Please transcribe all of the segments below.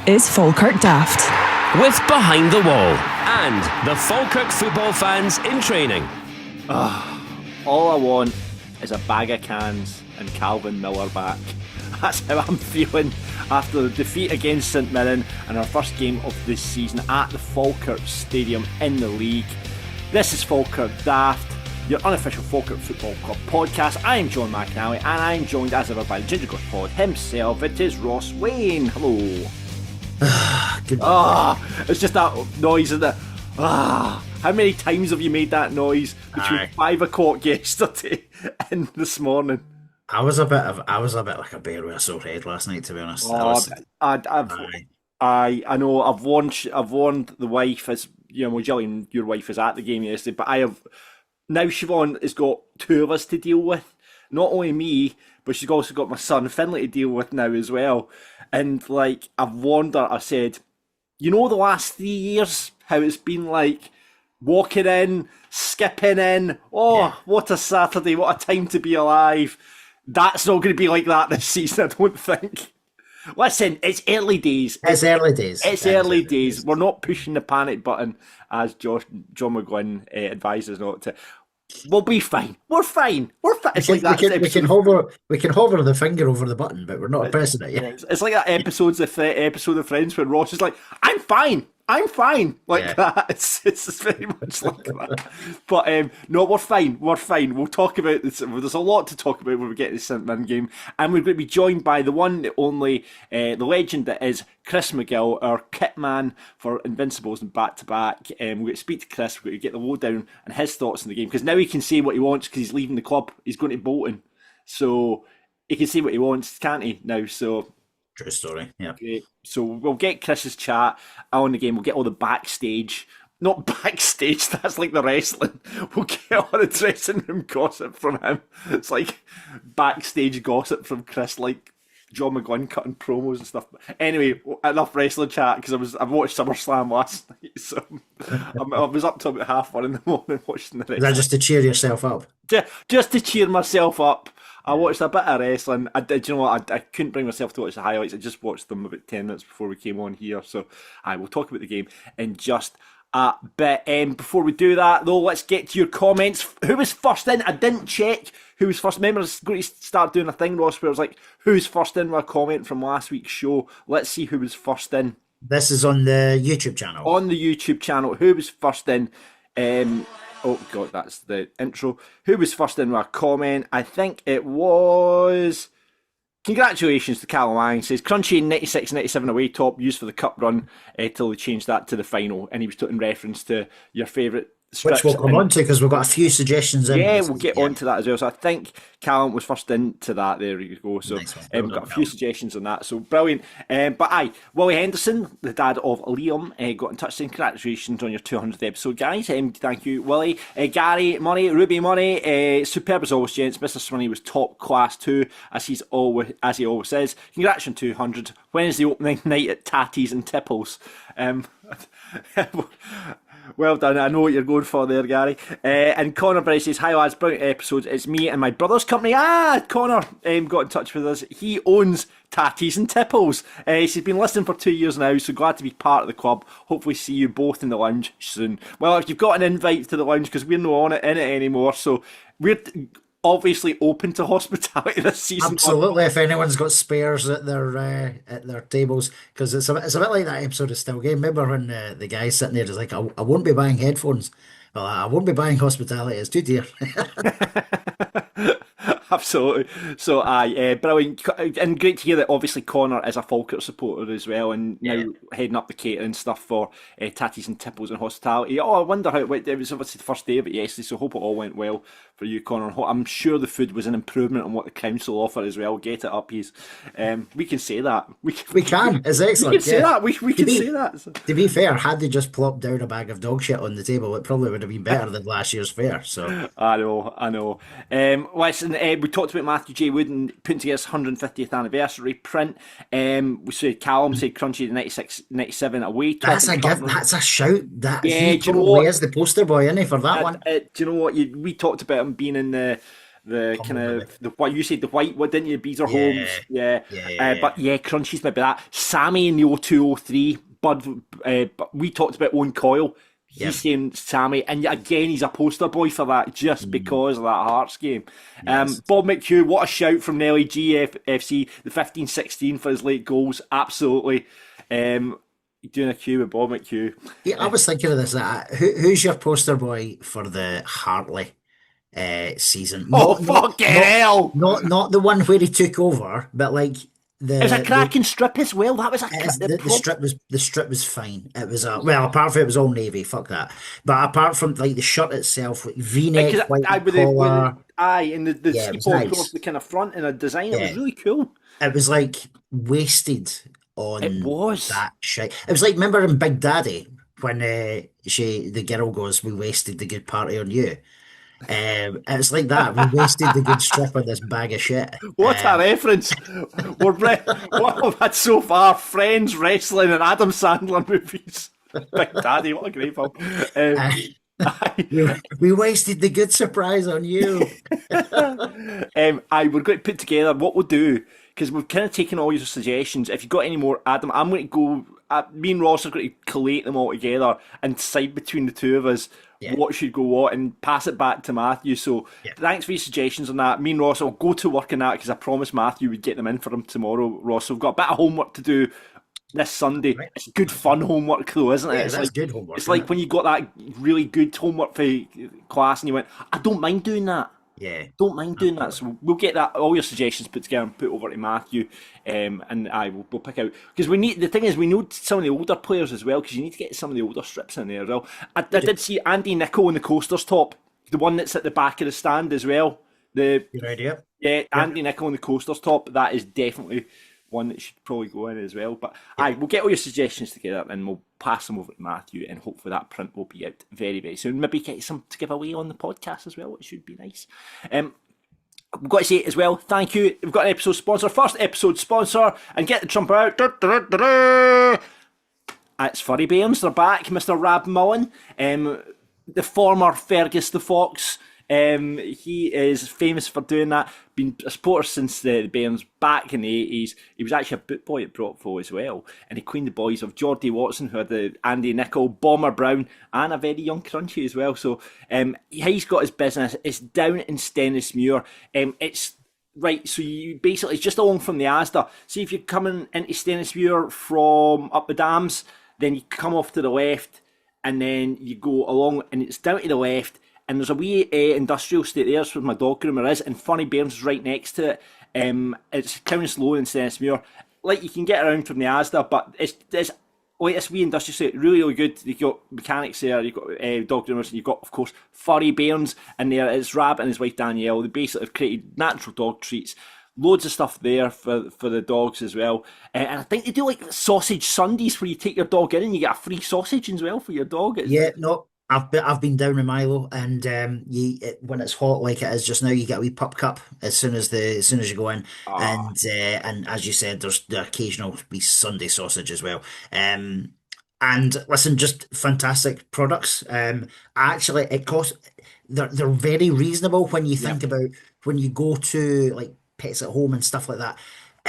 is Falkirk Daft. With Behind the Wall and the Falkirk football fans in training. All I want is a bag of cans and Calvin Miller back. That's how I'm feeling after the defeat against St Mirren and our first game of this season at the Falkirk Stadium in the league. This is Falkirk Daft, your unofficial Falkirk Football Club podcast. I am John McAnally and I am joined as ever by the Ginger Ghost Pod himself. It is Ross Wayne. Hello. It's just that noise, isn't it? How many times have you made that noise between 5 o'clock yesterday and this morning? I was a bit like a bear with a sore head last night, to be honest. I know. I've warned the wife, as you know, Gillian, your wife is at the game yesterday, but I have now. Siobhan has got two of us to deal with. Not only me, but she's also got my son Finlay to deal with now as well. And like, I've warned her. I said, you know, the last 3 years, how it's been like walking in, skipping in. What a Saturday! What a time to be alive. That's not going to be like that this season, I don't think. Listen, it's early days. It's early days. We're not pushing the panic button, as John McGlynn advises not to. We'll be fine. We're fine. It's like that. We can hover the finger over the button, but we're not pressing it yet. It's like that episode of Friends where Ross is like, I'm fine. That. It's very much like that. But no, we're fine. We'll talk about this. There's a lot to talk about when we get to the St Mirren game, and we're going to be joined by the one, the only, the legend that is Chris McGill, our kitman for Invincibles and back to back. We're going to speak to Chris. We're going to get the lowdown and his thoughts on the game, because now he can say what he wants because he's leaving the club. He's going to Bolton, so he can say what he wants, can't he? Now, so. True story, yeah. Great. So we'll get Chris's chat on the game. We'll get all the backstage. Not backstage, that's like the wrestling. We'll get all the dressing room gossip from him. It's like backstage gossip from Chris, like John McGlynn cutting promos and stuff. Anyway, enough wrestling chat, because I watched SummerSlam last night, so I was up till about 1:30 in the morning watching the wrestling. Is that just to cheer yourself up? Just to cheer myself up. I watched a bit of wrestling. I couldn't bring myself to watch the highlights. I just watched them about 10 minutes before we came on here. So I will talk about the game in just a bit. Before we do that, though, let's get to your comments. Who was first in? I didn't check who was first. Remember, I was going to start doing a thing, Ross, where I was like, who's first in with a comment from last week's show? Let's see who was first in. This is on the YouTube channel. On the YouTube channel. Who was first in? Oh, God, that's the intro. Who was first in with a comment? I think it was... Congratulations to Callum Wang. Says, Crunchy 96-97 away top used for the cup run till they changed that to the final. And he was in reference to your favourite which we'll come on to, because we've got a few suggestions in. Yeah, we'll get on to that as well. So I think Callum was first into that. There you go. So nice we've got a few suggestions on that. So brilliant. But Willie Henderson, the dad of Liam, got in touch saying congratulations on your 200th episode, guys. Thank you, Willie. Gary Money, Ruby Money, superb as always, gents. Mr. Swinney was top class too, as he always says. Congrats on 200. When is the opening night at Tatties and Tipples? Well done. I know what you're going for there, Gary. And Connor Bryce says, hi lads, brilliant episodes. It's me and my brother's company. Connor got in touch with us. He owns Tatties and Tipples. He's been listening for 2 years now, so glad to be part of the club. Hopefully see you both in the lounge soon. Well, if you've got an invite to the lounge, because we're not in it anymore, so we're obviously open to hospitality this season. Absolutely, if anyone's got spares at their tables, because it's a bit like that episode of Still Game. Remember when the guy sitting there is like, I won't be buying headphones. Well, I won't be buying hospitality. It's too dear. Absolutely. So, brilliant. And great to hear that obviously Connor is a Falkirk supporter as well, and now heading up the catering stuff for Tatties and Tipples and hospitality. I wonder how it went. It was obviously the first day of it yesterday, so hope it all went well for you, Connor. I'm sure the food was an improvement on what the council offer as well. Get it up, please. We can say that. We can. It's excellent. We can say that. We can say that. So. To be fair, had they just plopped down a bag of dog shit on the table, it probably would have been better than last year's fare. So I know. Listen, we talked about Matthew J. Wooden putting together his 150th anniversary print. We said Callum said Crunchy the 96-97 away. That's a gift. That's a shout. That he probably is the poster boy, isn't he, for that one? Do you know what? We talked about him being in the The kind Humble of the what you said, the white one, didn't you? Beezer Yeah, Holmes, yeah. yeah. But yeah, Crunchies maybe that. Sammy in the 0203, Bud. But we talked about Owen Coyle. Yep. He's saying Sammy, and again, he's a poster boy for that just because of that Hearts game. Yes. Bob McHugh, what a shout from Nelly GFC, the 15-16 for his late goals, absolutely. Doing a cue with Bob McHugh. Yeah, I was thinking of this. Who's your poster boy for the Hartley season? Oh, fucking hell! Not the one where he took over, but like It was a cracking strip as well. That was the strip was fine. It was apart from it was all navy. Fuck that. But apart from like the shirt itself, like V-neck, white collar, and the yeah, it was steeple nice. across the kind of front and a design. It Yeah. was really cool. It was like wasted on It was. that shit. It was like, remember in Big Daddy when the girl goes, "We wasted the good party on you." It's like that. We wasted the good strip on this bag of shit. What a reference! What we've had so far: Friends, wrestling, and Adam Sandler movies. Big Daddy, what a great film! We wasted the good surprise on you. We're going to put together what we'll do because we've kind of taken all your suggestions. If you've got any more, Adam, I'm going to go. Me and Ross are going to collate them all together and decide between the two of us what should go what and pass it back to Matthew. So thanks for your suggestions on that. Me and Ross will go to work on that because I promised Matthew we'd get them in for him tomorrow, Ross. So we've got a bit of homework to do this Sunday. Right. It's good fun homework though, isn't it? Yeah, it's that's like good homework. It's like when you got that really good homework for class and you went, I don't mind doing that. Yeah, don't mind doing that. So we'll get that all your suggestions put together and put over to Matthew, and we'll pick out because we need. The thing is, we need some of the older players as well because you need to get some of the older strips in there as well. I did see Andy Nicol in the coasters top, the one that's at the back of the stand as well. Good idea. Yeah, Andy Nicol in the coasters top. That is definitely one that should probably go in as well. But we'll get all your suggestions together and we'll pass them over to Matthew and hopefully that print will be out very, very soon. Maybe get some to give away on the podcast as well. It should be nice. We've got to say as well, thank you. We've got an episode sponsor, first episode sponsor, and get the trumper out. It's Furry Bairns. They're back. Mr. Rab Mullen, the former Fergus the Fox. He is famous for doing that. Been a supporter since the Bairns back in the 80s. He was actually a boot boy at Brockville as well, and he cleaned the boys of Geordie Watson, who had the Andy Nicol, Bomber Brown, and a very young Crunchy as well. So he's got his business. It's down in Stenhousemuir. It's right. So you basically it's just along from the Asda. See if you're coming into Stenhousemuir from up the dams, then you come off to the left, and then you go along, and it's down to the left. And there's a wee industrial estate there, that's where my dog groomer is, and Funny Bairns is right next to it. It's Crownest Loan in Stenhousemuir. Like, you can get around from the Asda, but it's like this wee industrial estate, really, really good. You've got mechanics there, you've got dog groomers, and you've got, of course, Furry Bairns in there. It's Rab and his wife Danielle. They basically have created natural dog treats. Loads of stuff there for the dogs as well. And I think they do like sausage Sundays where you take your dog in and you get a free sausage as well for your dog. I've been down with Milo, and when it's hot like it is just now, you get a wee pup cup as soon as you go in, and as you said, there's the occasional wee Sunday sausage as well. And listen, just fantastic products. Actually, it costs they're very reasonable when you think about when you go to like Pets at Home and stuff like that.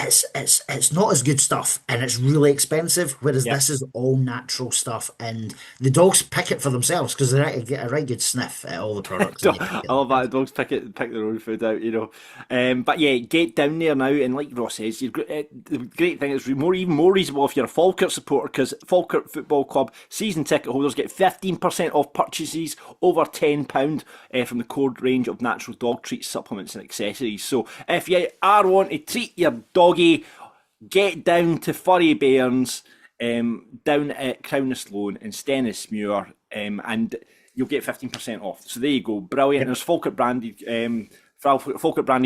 It's not as good stuff and it's really expensive, whereas this is all natural stuff and the dogs pick it for themselves because they get a right good sniff at all the products. I love that. The dogs pick their own food out, you know. But yeah, get down there now, and like Ross says, the great thing is even more reasonable if you're a Falkirk supporter, because Falkirk Football Club season ticket holders get 15% off purchases over £10 from the core range of natural dog treats, supplements and accessories. So if you are wanting to treat your doggy, get down to Furry Bairns down at Crownest Loan in Stenhousemuir, and you'll get 15% off. So there you go, brilliant. And there's Falkirk branded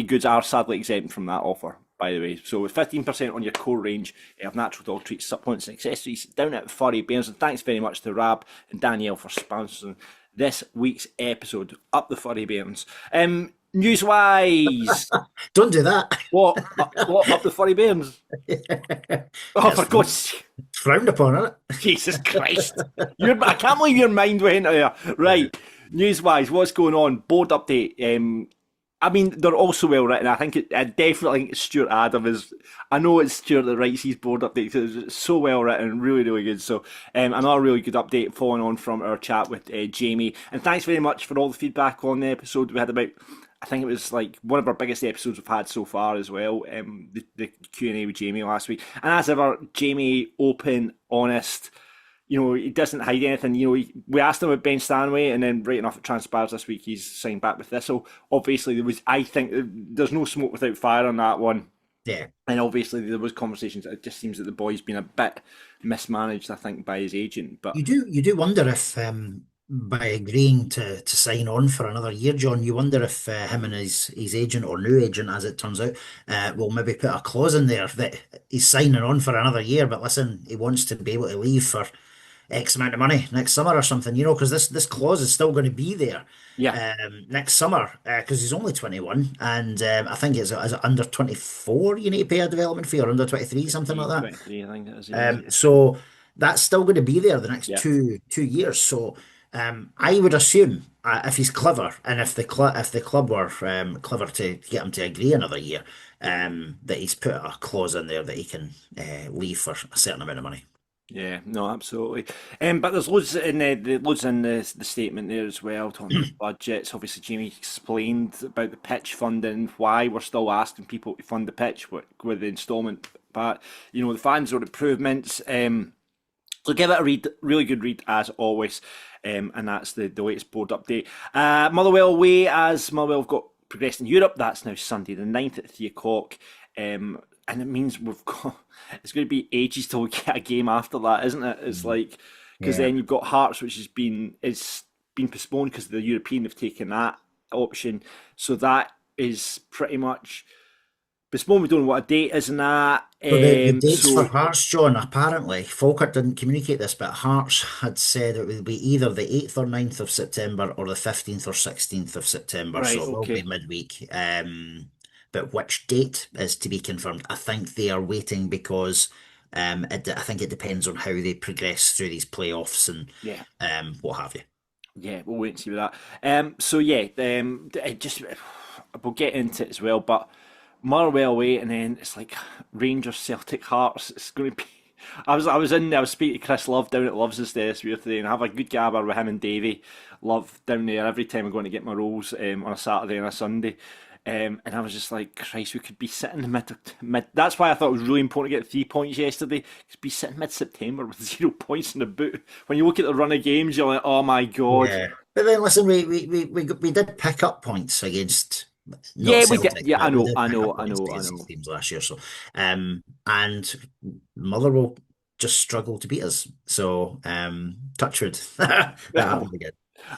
goods are sadly exempt from that offer, by the way. So with 15% on your core range of natural dog treats, supplements and accessories down at Furry Bairns. And thanks very much to Rab and Danielle for sponsoring this week's episode. Up the Furry Bairns. Newswise, don't do that. What up the Furry Bairns? Oh, for God's sake. It's frowned upon, isn't it? Jesus Christ. I can't believe your mind went there. Right, newswise, what's going on? Board update. I mean, they're also well written. I think I definitely think Stuart Adam is. I know it's Stuart that writes these board updates because it's so well written, really, really good. So, another really good update following on from our chat with Jamie. And thanks very much for all the feedback on the episode. We had about, I think it was like one of our biggest episodes we've had so far as well. The Q&A with Jamie last week. And as ever, Jamie, open, honest. You know, he doesn't hide anything. You know, we asked him about Ben Stanway, and then right enough it transpires this week he's signed back with Thistle. Obviously, there was, I think, there's no smoke without fire on that one. Yeah. And obviously, there was conversations. It just seems that the boy's been a bit mismanaged, I think, by his agent. But You do wonder if by agreeing to sign on for another year, John, you wonder if him and his agent or new agent, as it turns out, will maybe put a clause in there that he's signing on for another year, but listen, he wants to be able to leave for X amount of money next summer or something, because this clause is still going to be there yeah, next summer because he's only 21 and I think is it under 24 you need to pay a development fee or under 23, something like that. 23, I think it is. Yeah, So that's still going to be there the next yeah. two years. So I would assume if he's clever and if the club were clever to get him to agree another year, that he's put a clause in there that he can leave for a certain amount of money. Yeah, no, absolutely. But there's loads in the statement there as well, talking about budgets. Obviously, Jamie explained about the pitch funding, why we're still asking people to fund the pitch with the instalment. But the fans want improvements. So give it a read, really good read as always. And that's the latest board update. Motherwell away, as Motherwell have got progressed in Europe. That's now Sunday the 9th at 3 o'clock. And it means it's going to be ages till we get a game after that, isn't it? It's like, because then you've got Hearts, which has been postponed because the European have taken that option. So that is pretty much postponed. We don't know what a date is in that. So the dates for Hearts, John, apparently, Falkirk didn't communicate this, but Hearts had said it would be either the 8th or 9th of September or the 15th or 16th of September. Right, So it will okay. be midweek. But which date is to be confirmed. I think they are waiting because I think it depends on how they progress through these playoffs and Yeah. what have you. Yeah, we'll wait and see with that. So yeah, it just we'll get into it as well. But Motherwell away, and then it's like Rangers, Celtic, Hearts. It's going to be. I was speaking to Chris Love down at Love's Stenhousemuir today, and I have a good gabber with him and Davey Love down there every time I'm going to get my rolls on a Saturday and a Sunday. And I was just like, Christ, we could be sitting in the mid. That's why I thought it was really important to get 3 points yesterday. Because be sitting mid-September with 0 points in the boot. When you look at the run of games, you're like, oh my god. Yeah. But then listen, we did pick up points against. Yeah, we Celtic, did. Yeah, but I we know, did I pick know, up I points know, I against know. these teams last year. So, and Motherwell just struggled to beat us. So, touch wood. That happened again.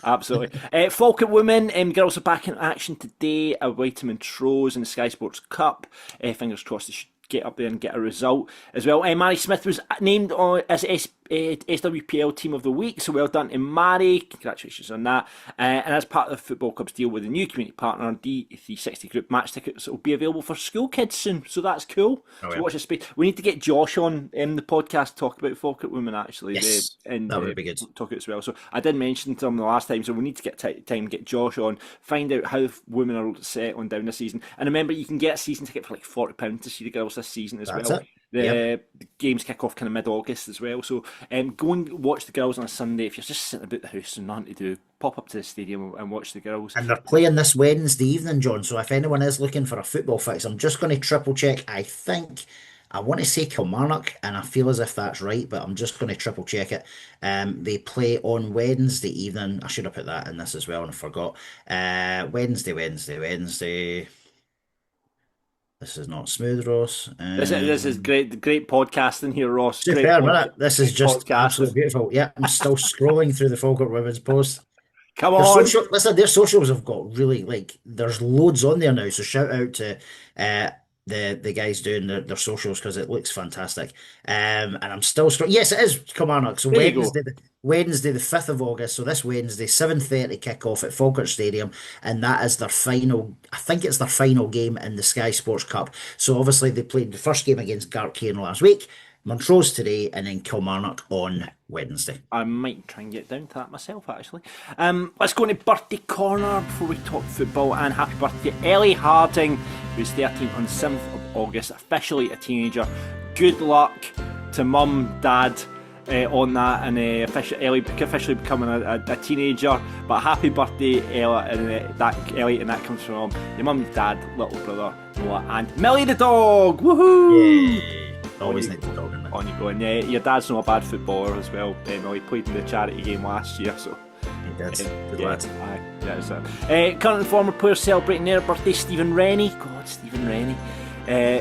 Absolutely. Falkirk women, girls are back in action today away to Montrose in the Sky Sports Cup. Fingers crossed they should get up there and get a result as well. Mary Smith was named as SWPL Team of the Week, so well done to Mary. Congratulations on that. And as part of the football club's deal with a new community partner, D360 Group, match tickets will be available for school kids soon, so that's cool. Oh, So yeah. watch this space. We need to get Josh on the podcast to talk about Falkirk women actually. Yes, And that would be good. talk it as well. So I did mention to him the last time, so we need to get time to get Josh on, find out how women are settling down this season. And remember, you can get a season ticket for like £40 to see the girls this season as That's well. it. The Yep. games kick off kind of mid-August as well. So go and watch the girls on a Sunday. If you're just sitting about the house and nothing to do, pop up to the stadium and watch the girls. And they're playing this Wednesday evening, John. So if anyone is looking for a football fix, I'm just going to triple check. I want to say Kilmarnock, and I feel as if that's right, but I'm just going to triple check it. They play on Wednesday evening. I should have put that in this as well, and I forgot. Wednesday. This is not smooth, Ross. This is great podcasting here, Ross. Great Superb, isn't it? This is great just podcasting. absolutely beautiful. Yeah, I'm still scrolling through the Falkirk Women's post. Come Their on. their socials have got really there's loads on there now. So shout out to the guys doing their socials because it looks fantastic. And I'm still yes, it is Kilmarnock. So There you go. Wednesday the 5th of August. So this Wednesday, 7:30 kick-off at Falkirk Stadium, and that is their final. I think it's their final game in the Sky Sports Cup. So obviously they played the first game against Gartcairn last week. Montrose today, and then Kilmarnock on Wednesday. I might try and get down to that myself, actually. Let's go into birthday corner before we talk football. And happy birthday to Ellie Harding, who's 13 on 7th of August, officially a teenager. Good luck to mum, dad on that, and Ellie officially becoming a teenager. But happy birthday, Ella, and Ellie, and that comes from your mum, dad, little brother, Noah, and Millie the dog. Woohoo! Yay. Always need the dog in there. On you go, and your dad's not a bad footballer as well. He played in the charity game last year, so He did. Good lad. current and former players celebrating their birthday. Stephen Rennie, God, Stephen Rennie,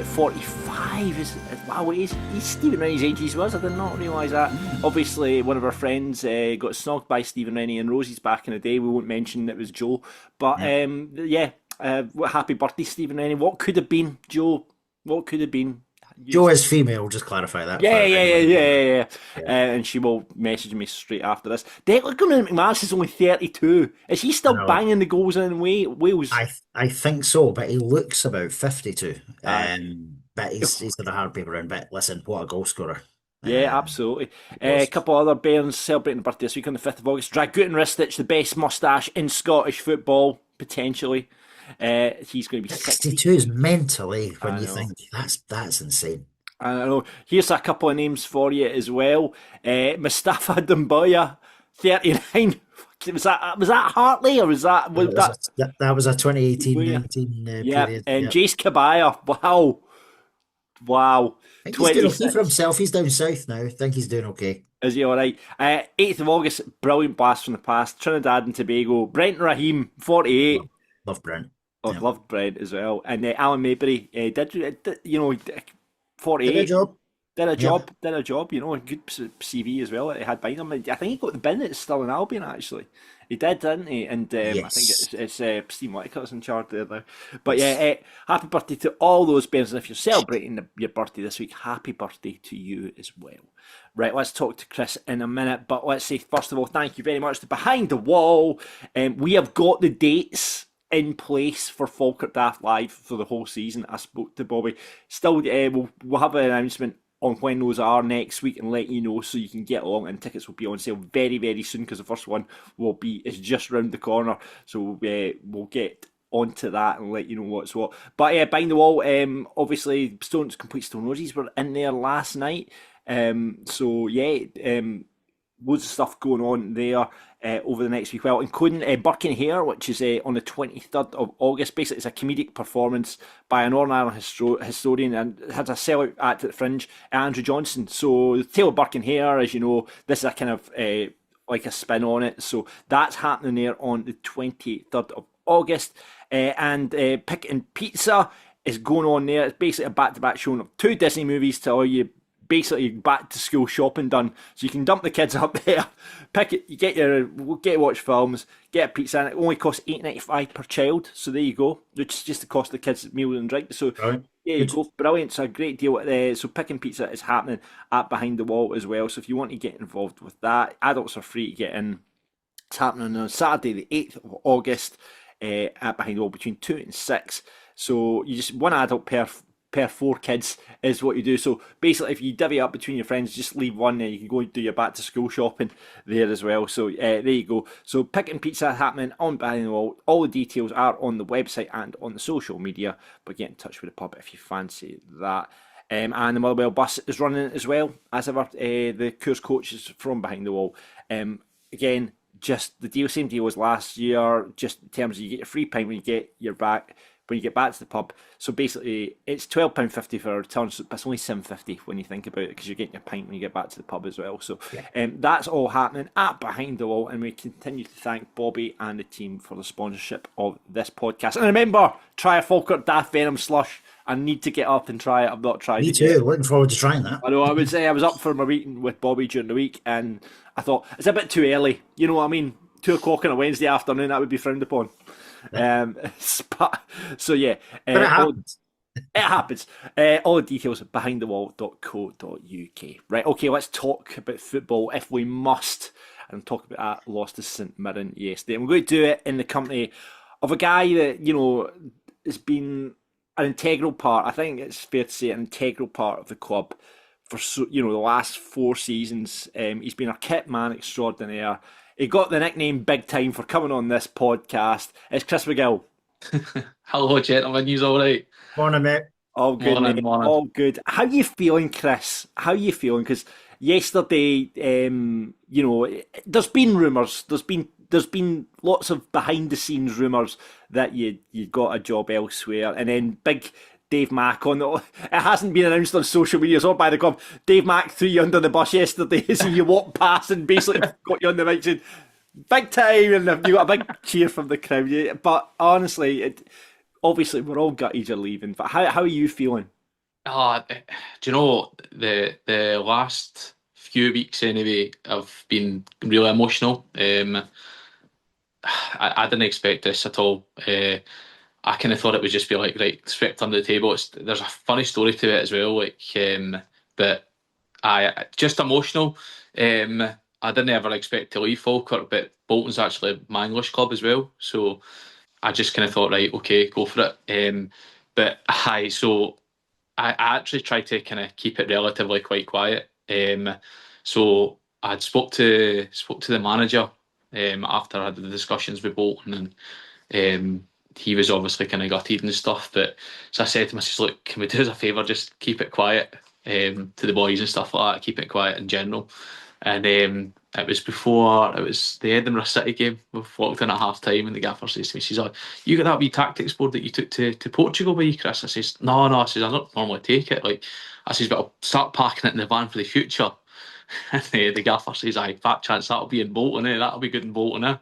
45 is wow. He's Stephen Rennie's age as well. I did not realise that. Obviously, one of our friends got snogged by Stephen Rennie and Rosie's back in the day. We won't mention it was Joe, but happy birthday, Stephen Rennie. What could have been, Joe? What could have been? Joe is female, just clarify that. Yeah. And she will message me straight after this. Declan McManus is only 32. Is he still banging the goals in Wales? I think so, but he looks about 52. But he's had a hard paper round. But listen, what a goal scorer. Yeah, absolutely. A couple other Bairns celebrating the birthday this week on the 5th of August. Dragutin Ristich, the best moustache in Scottish football, potentially. He's going to be 62 is mentally when you think that's insane. I know. Here's a couple of names for you as well. Mustafa Dumbuya, 39. Was that Hartley or was that? That was a 2018-19 period. And Jace Kabaya. Wow. I think he's doing okay for himself. He's down south now. I think he's doing okay. Is he all right? 8th of August, brilliant blast from the past. Trinidad and Tobago. Brent Raheem, 48. Love Brent. I've loved Brent as well. And Alan Maybury did 48. Did a job. Did a job, a good CV as well that he had behind him. I think he got the bin at Stirling Albion, actually. He did, didn't he? And I think it's Steve Whittaker's in charge there now. But happy birthday to all those Bairns. And if you're celebrating your birthday this week, happy birthday to you as well. Right, let's talk to Chris in a minute. But let's say, first of all, thank you very much to Behind the Wall. We have got the dates in place for Falkirk Daft Live for the whole season. I spoke to Bobby. Still, we'll have an announcement on when those are next week and let you know so you can get along, and tickets will be on sale very, very soon because the first one is just round the corner. So we'll get onto that and let you know what's what. But Behind the Wall, obviously Complete Stone Roses were in there last night. Loads of stuff going on there over the next week, well, including Birkenhair, which is on the 23rd of August. Basically, it's a comedic performance by a Northern Ireland historian and has a sellout act at the Fringe, Andrew Johnson. So, the Tale of Birkenhair, as you know, this is a kind of like a spin on it. So, that's happening there on the 23rd of August. And Pick and Pizza is going on there. It's basically a back-to-back showing of 2 Disney movies to allow you basically back to school shopping done, so you can dump the kids up there, pick it, you get to watch films, get a pizza, and it only costs $8.95 per child. So there you go, which is just the cost of the kids' meal and drink. So there you go, brilliant. So a great deal there. So Pick and Pizza is happening at Behind the Wall as well. So if you want to get involved with that, adults are free to get in. It's happening on Saturday, the 8th of August, at Behind the Wall between 2 and 6. So you just one adult per 4 kids is what you do. So basically, if you divvy up between your friends, just leave one and you can go and do your back to school shopping there as well. So there you go. So Pick and Pizza happening on Behind the Wall. All the details are on the website and on the social media, but get in touch with the pub if you fancy that. And the Motherwell bus is running as well as ever. The course coaches from Behind the Wall. Again, just the same deal as last year, just in terms of you get your free pint when you get back to the pub. So basically, it's £12.50 for a return, but it's only £7.50 when you think about it, because you're getting your pint when you get back to the pub as well. So that's all happening at Behind the Wall, and we continue to thank Bobby and the team for the sponsorship of this podcast. And remember, try a Falkirk Daft Venom slush. I need to get up and try it. I've not tried it. Me too. Yet. Looking forward to trying that. I know. I would say I was up for my meeting with Bobby during the week, and I thought it's a bit too early. You know what I mean? 2 o'clock on a Wednesday afternoon, that would be frowned upon. So yeah, but it happens. It happens. All the details at behindthewall.co.uk. Right, okay, let's talk about football if we must, and talk about that loss to St Mirren yesterday. And we're going to do it in the company of a guy that has been an integral part. I think it's fair to say an integral part of the club for the last 4 seasons. He's been a kit man extraordinaire. He got the nickname Big Time for coming on this podcast. It's Chris McGill. Hello, gentlemen. You's all right? Morning, mate. All good, Morning, mate. morning. All good. How you feeling, Chris? How you feeling? Because yesterday, there's been rumours. There's been lots of behind the scenes rumours that you got a job elsewhere, and then big Dave Mack it hasn't been announced on social media or by the club. Dave Mack threw you under the bus yesterday, so you walked past and basically got you on the mic saying "Big Time," and you got a big cheer from the crowd. But honestly, obviously we're all gutted you're leaving. But how are you feeling? Do you know the last few weeks anyway? I've been really emotional. I didn't expect this at all. I kind of thought it would just be like, right, swept under the table. There's a funny story to it as well, but I just emotional. I didn't ever expect to leave Falkirk, but Bolton's actually my English club as well, so I just kind of thought, right, okay, go for it. But so I actually tried to kind of keep it relatively quite quiet. So I spoke to the manager after I had the discussions with Bolton, and he was obviously kind of gutted and stuff. But so I said to him, I says, look, can we do us a favour, just keep it quiet to the boys and stuff like that, keep it quiet in general. And it was the Edinburgh City game. We've walked in at half time, and the gaffer says to me, he says, you got that wee tactics board that you took to Portugal with you, Chris? I says, no, I says, I don't normally take it. I says, but I'll start packing it in the van for the future. And the gaffer says, fat chance that'll be in Bolton, that'll be good in Bolton, eh?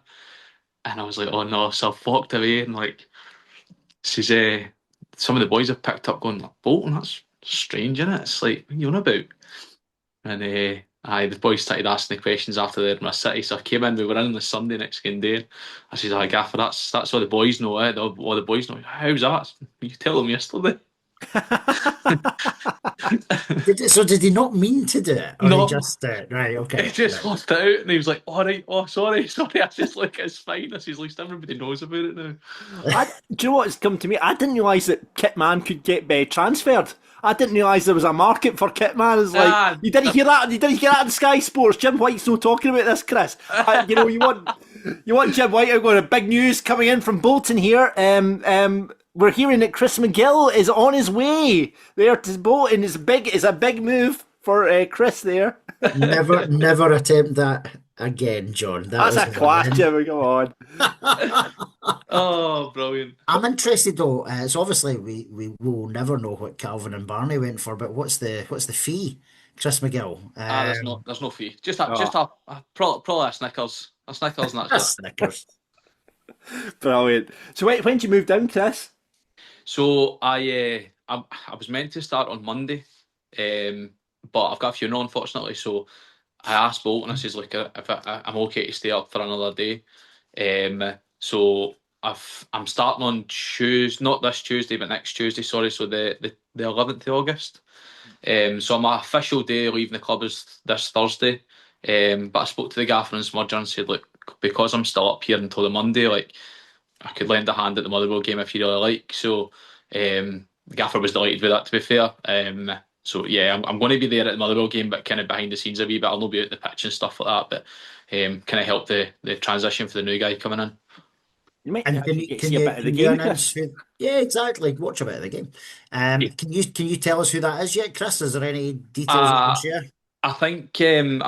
And I was like, oh no, so I've walked away, and says, some of the boys have picked up going, Bolton, that's strange, isn't it? It's like, what are you on about? And the boys started asking the questions after the Edinburgh City, so I came in, we were in on the Sunday next game day. I says, Gaffer, that's all the boys know, all the boys know. How's that? You tell them yesterday. Did he not mean to do it? Or No. he just right, okay. He just lost it out, and he was like, all right, sorry. I just it's fine. I says, at least everybody knows about it now. Do you know what's come to me? I didn't realise that Kitman could get transferred. I didn't realise there was a market for Kitman. It's like, you didn't hear that? You didn't hear that on Sky Sports? Jim White's not talking about this, Chris. You want Jim White out going, a big news coming in from Bolton here. We're hearing that Chris McGill is on his way there to Bolton. It's a big move for Chris there. Never attempt that again, John. That's a class, Jim. Come on. Oh, brilliant. I'm interested though. So obviously we will never know what Calvin and Barney went for, but what's the fee, Chris McGill? There's no fee. Just probably a Snickers. A Snickers, and that's it. Snickers. Brilliant. So when did you move down, Chris? So I was meant to start on Monday, but I've got a funeral unfortunately. So I asked Bolton. I says, look, if I'm okay to stay up for another day. So I'm starting on Tuesday, not this Tuesday, but next Tuesday. Sorry, so the 11th of August. So my official day leaving the club is this Thursday. But I spoke to the gaffer in Smudger and said, look, because I'm still up here until the Monday, I could lend a hand at the Motherwell game if you really like. So the gaffer was delighted with that, to be fair. So yeah, I'm going to be there at the Motherwell game, but kind of behind the scenes a wee bit. I'll not be out the pitch and stuff like that, but kind of help the transition for the new guy coming in. You might And get to see a bit of the game, Chris. Yeah, exactly. Watch a bit of the game. Can you tell us who that is yet, Chris? Is there any details you can share? I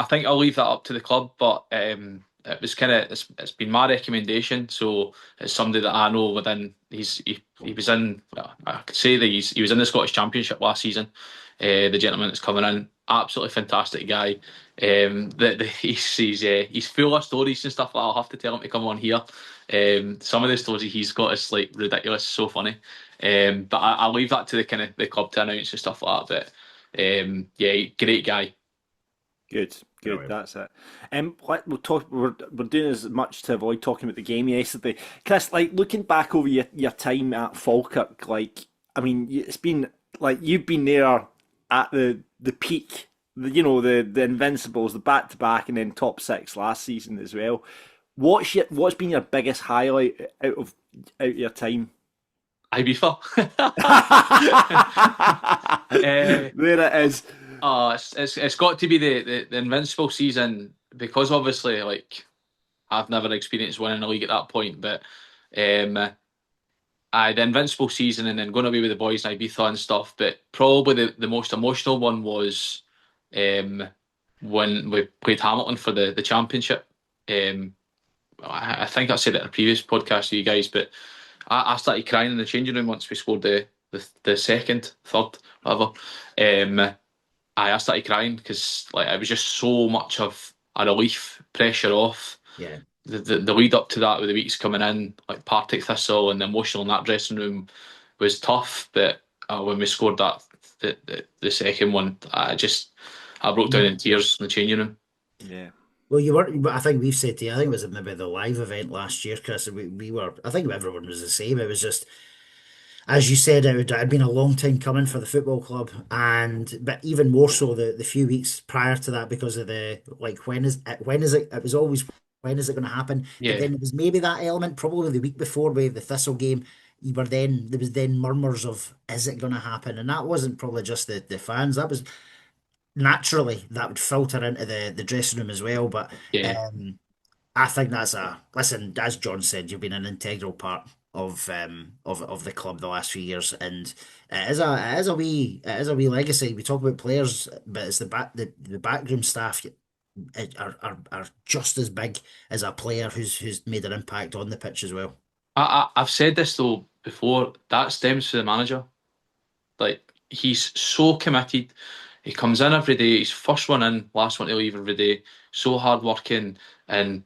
think I'll leave that up to the club, but it was it's been my recommendation, so it's somebody that I know within. He was in. I could say that he was in the Scottish Championship last season. The gentleman that's coming in, absolutely fantastic guy. He's full of stories and stuff. I'll have to tell him to come on here. Some of the stories he's got is like ridiculous, so funny. But I'll leave that to the club to announce and stuff like that. But yeah, great guy. Good. That's it. We'll talk. We're doing as much to avoid talking about the game yesterday, Chris. Looking back over your time at Falkirk, it's been you've been there at the peak. The Invincibles, the back to back, and then top six last season as well. What's been your biggest highlight out of your time? Ibiza. There it is. It's got to be the Invincible season, because obviously, like, I've never experienced winning a league at that point, but the Invincible season, and then going away with the boys in Ibiza and stuff. But probably the most emotional one was when we played Hamilton for the championship. I think I said it in a previous podcast to you guys, but I started crying in the changing room once we scored the second, third, whatever. I started crying because, like, it was just so much of a relief, pressure off. Yeah. The lead up to that, with the weeks coming in, like Partick Thistle, and the emotional in that dressing room was tough. But when we scored that the second one, I broke down in tears in the changing room. Yeah. Well, you weren't, but I think we've said to you, I think it was maybe the live event last year, Chris, and we were, I think everyone was the same. It was just, as you said, it had been a long time coming for the football club, but even more so the few weeks prior to that, because of the, like, when is it? It was always, when is it going to happen? Yeah. But then there was maybe that element, probably the week before with the Thistle game. There was then murmurs of, is it going to happen? And that wasn't probably just the fans. That was naturally, that would filter into the dressing room as well. But Yeah. I think listen, as John said, you've been an integral part of the club the last few years, and it is a wee legacy. We talk about players, but it's the backroom staff are just as big as a player who's made an impact on the pitch as well. I've said this though before. That stems from the manager. Like, he's so committed. He comes in every day. He's first one in, last one to leave every day. So hard working, and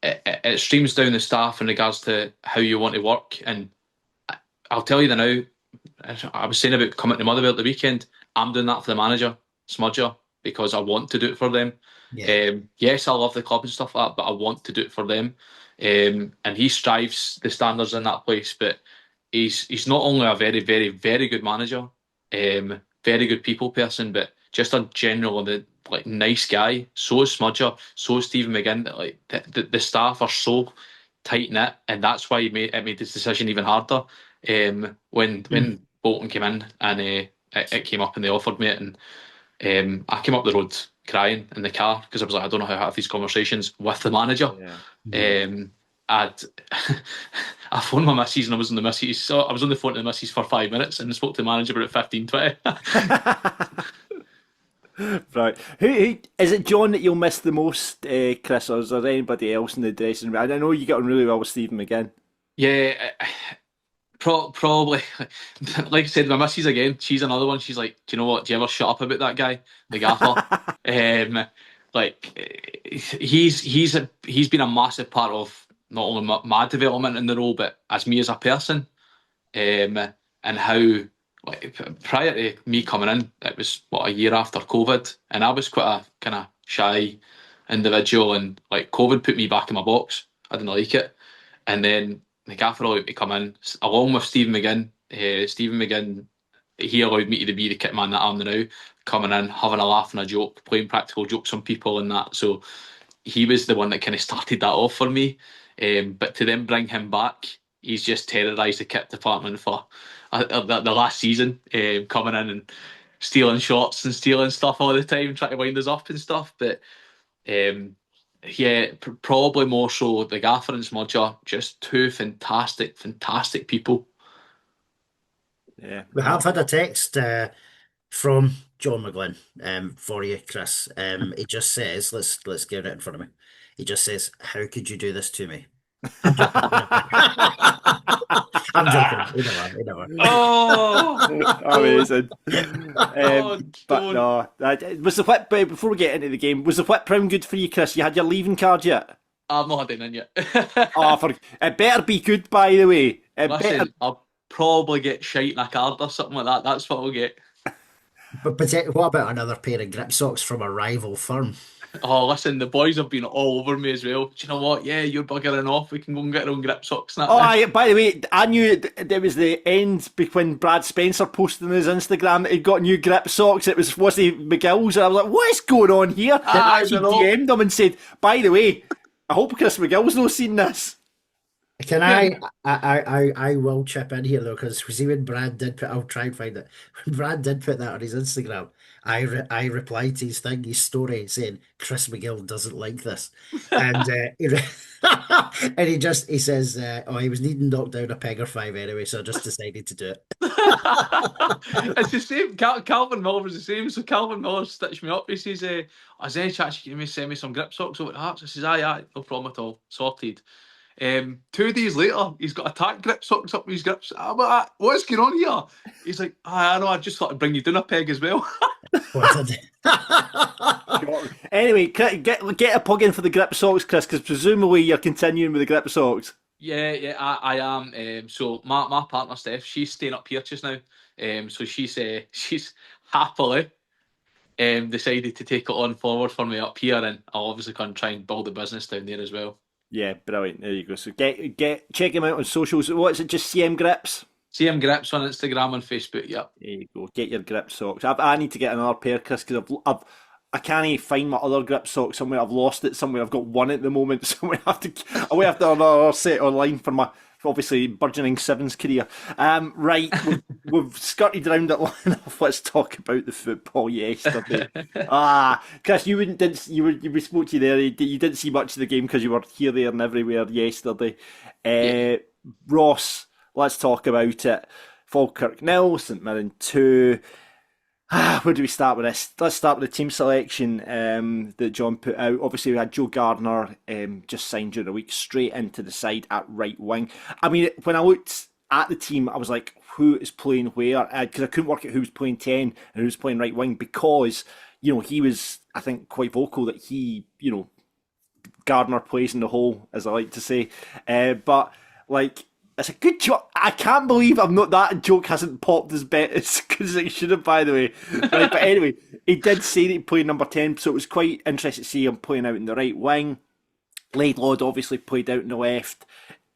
it streams down the staff in regards to how you want to work. And I'll tell you now, I was saying about coming to Motherwell at the weekend. I'm doing that for the manager, Smudger, because I want to do it for them. Yeah. Yes, I love the club and stuff like that, but I want to do it for them. And he strives the standards in that place. But he's not only a very, very, very good manager, very good people person, but just a general, like, nice guy. So is Smudger, so is Stephen McGinn. Like, the staff are so tight knit, and that's why it made this decision even harder. When Bolton came in, and it came up and they offered me it, and I came up the road crying in the car, because I was like, I don't know how to have these conversations with the manager. Yeah. I phoned my missus, and I was on the missus. So I was on the phone to the missus for 5 minutes, and I spoke to the manager about 15, 20. Right. Who is it, John, that you'll miss the most, Chris, or is there anybody else in the dressing room? I know you get on really well with Stephen McGinn. Yeah, probably. Like I said, my missus again. She's another one. She's like, do you know what? Do you ever shut up about that guy, the gaffer? Like, he's been a massive part of not only my development in the role, but as me as a person, and how, like, prior to me coming in, it was a year after COVID, and I was quite a kind of shy individual, and, like, COVID put me back in my box. I didn't like it, and then the gaffer allowed me to come in along with Stephen McGinn. Stephen McGinn, he allowed me to be the kitman that I'm now, coming in, having a laugh and a joke, playing practical jokes on people and that. So he was the one that kind of started that off for me. But to then bring him back, he's just terrorised the kit department for the last season, coming in and stealing shots and stealing stuff all the time, trying to wind us up and stuff. But yeah, probably more so the gaffer and Smudger, just two fantastic people. Yeah. We have had a text from John McGlynn for you, Chris. He just says, let's get it in front of me. He just says, "How could you do this to me?" I'm joking. I'm joking. You never. Oh, Amazing. But don't. no, was the whip, before we get into the game, was the whip round good for you, Chris? You had your leaving card yet? I've not had it in yet. It better be good, by the way. Listen, I'll probably get shite in a card or something like that. That's what I'll get. But what about another pair of grip socks from a rival firm? Oh, listen, the boys have been all over me as well. Do you know what? Yeah, you're buggering off. We can go and get our own grip socks. And that. By the way, I knew there was the end when Brad Spencer posted on his Instagram that he'd got new grip socks. It was he McGill's, and I was like, what is going on here? I actually DM'd him and said, by the way, I hope Chris McGill's not seen this. Can I will chip in here though, because see when Brad did put, I'll try and find it. When Brad did put that on his Instagram, I replied to his thing, his story, saying Chris McGill doesn't like this, and and he says, oh, he was needing knocked down a peg or five anyway, so I just decided to do it. It's the same. Calvin Miller was the same. So Calvin Miller stitched me up. He says, "Is there any chance you can send me some grip socks over the Hearts?" I says, "Aye, aye, no problem at all, sorted." 2 days later, he's got attack grip socks up with his grips. I'm like, what's going on here? He's like, I know. I just thought I'd bring you down a peg as well. What I did. Anyway, get a plug in for the grip socks, Chris, because presumably you're continuing with the grip socks. Yeah, I am. So my partner Steph, she's staying up here just now. So she's happily decided to take it on forward for me up here, and I'll obviously come and try and build a business down there as well. Yeah, brilliant. There you go. So get check him out on socials. What is it? Just CM Grips. CM Grips on Instagram and Facebook. Yep. There you go. Get your grip socks. I need to get another pair, Chris, because I can't even find my other grip sock somewhere. I've lost it somewhere. I've got one at the moment, so I have to another set online for my obviously burgeoning sevens career. Right, we've skirted around it long enough. Let's talk about the football yesterday. Chris, we spoke to you there. You didn't see much of the game because you were here, there, and everywhere yesterday. Yeah. Ross, let's talk about it. Falkirk 0, St Mirren 2. Where do we start with this? Let's start with the team selection that John put out. Obviously, we had Joe Gardner just signed during the week, straight into the side at right wing. I mean, when I looked at the team, I was like, who is playing where? Because I couldn't work out who was playing 10 and who was playing right wing because, he was, I think, quite vocal that he, Gardner plays in the hole, as I like to say. But, like, it's a good joke. I can't believe that joke hasn't popped as bit as good as it should have, by the way. Right, but anyway, he did say that he played number 10, so it was quite interesting to see him playing out in the right wing. Laidlaw obviously played out in the left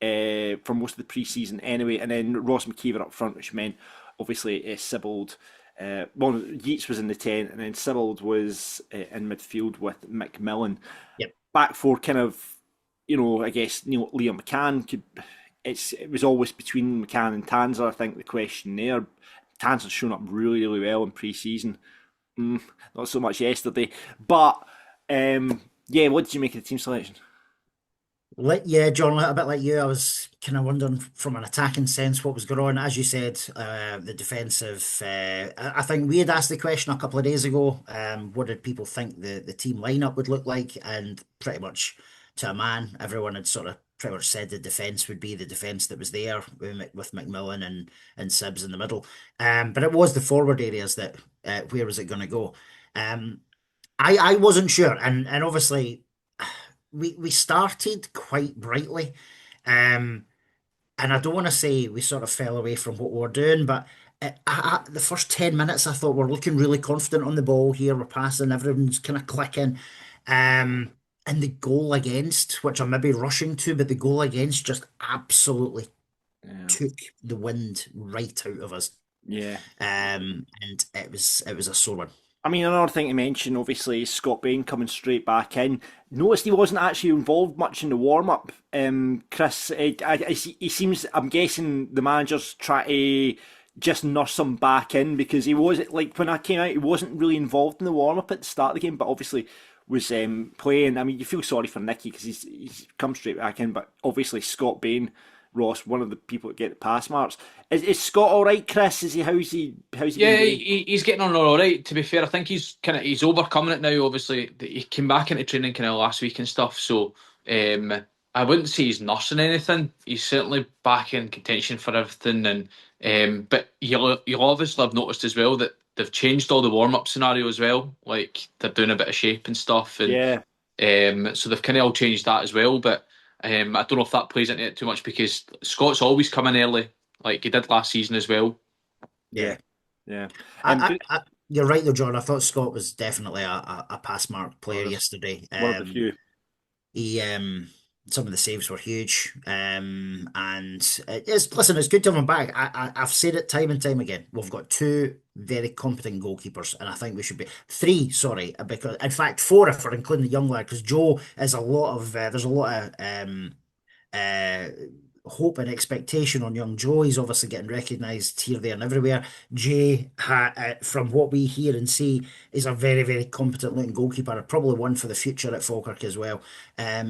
for most of the pre-season anyway, and then Ross McKeever up front, which meant obviously Sibbald. Yeats was in the 10, and then Sibbald was in midfield with McMillan. Yep. Back four, kind of, I guess Liam McCann could. It was always between McCann and Tanser, I think, the question there. Tanser's shown up really, really well in pre-season. Not so much yesterday. But, what did you make of the team selection? Yeah, John, a bit like you, I was kind of wondering from an attacking sense what was going on. As you said, the defensive. I think we had asked the question a couple of days ago. What did people think the team lineup would look like? And pretty much to a man, everyone had sort of pretty much said the defence would be the defence that was there with McMillan and Sibbs in the middle. But it was the forward areas that where was it going to go? I wasn't sure, and obviously we started quite brightly, and I don't want to say we sort of fell away from what we were doing, but the first 10 minutes I thought we're looking really confident on the ball here. We're passing, everyone's kind of clicking. And the goal against, which I'm maybe rushing to, but the goal against just absolutely took the wind right out of us. Yeah. And it was a sore one. I mean, another thing to mention, obviously, Scott Bain coming straight back in. Noticed he wasn't actually involved much in the warm-up. Chris, he seems, I'm guessing the manager's trying to just nurse him back in because he was, like, when I came out, he wasn't really involved in the warm-up at the start of the game, but obviously was playing. I mean, you feel sorry for Nicky because he's come straight back in, but obviously Scott Bain, Ross, one of the people that get the pass marks. Is Scott all right, Chris? How's he? Yeah, he's getting on all right. To be fair, I think he's overcoming it now. Obviously, he came back into training kind of last week and stuff. So I wouldn't say he's nursing anything. He's certainly back in contention for everything. And but you'll obviously have noticed as well that they've changed all the warm-up scenario as well. Like they're doing a bit of shape and stuff. And so they've kind of all changed that as well. But I don't know if that plays into it too much because Scott's always come in early, like he did last season as well. Yeah. You're right though, John. I thought Scott was definitely a pass mark player yesterday. One of the few. He some of the saves were huge. And it's good to have him back. I've said it time and time again. We've got two very competent goalkeepers, and I think we should be three. Sorry, because in fact 4 if we're including the young lad, because Joe is a lot of there's a lot of hope and expectation on young Joe. He's obviously getting recognised here, there, and everywhere. Jay, from what we hear and see, is a very, very competent looking goalkeeper. Probably one for the future at Falkirk as well.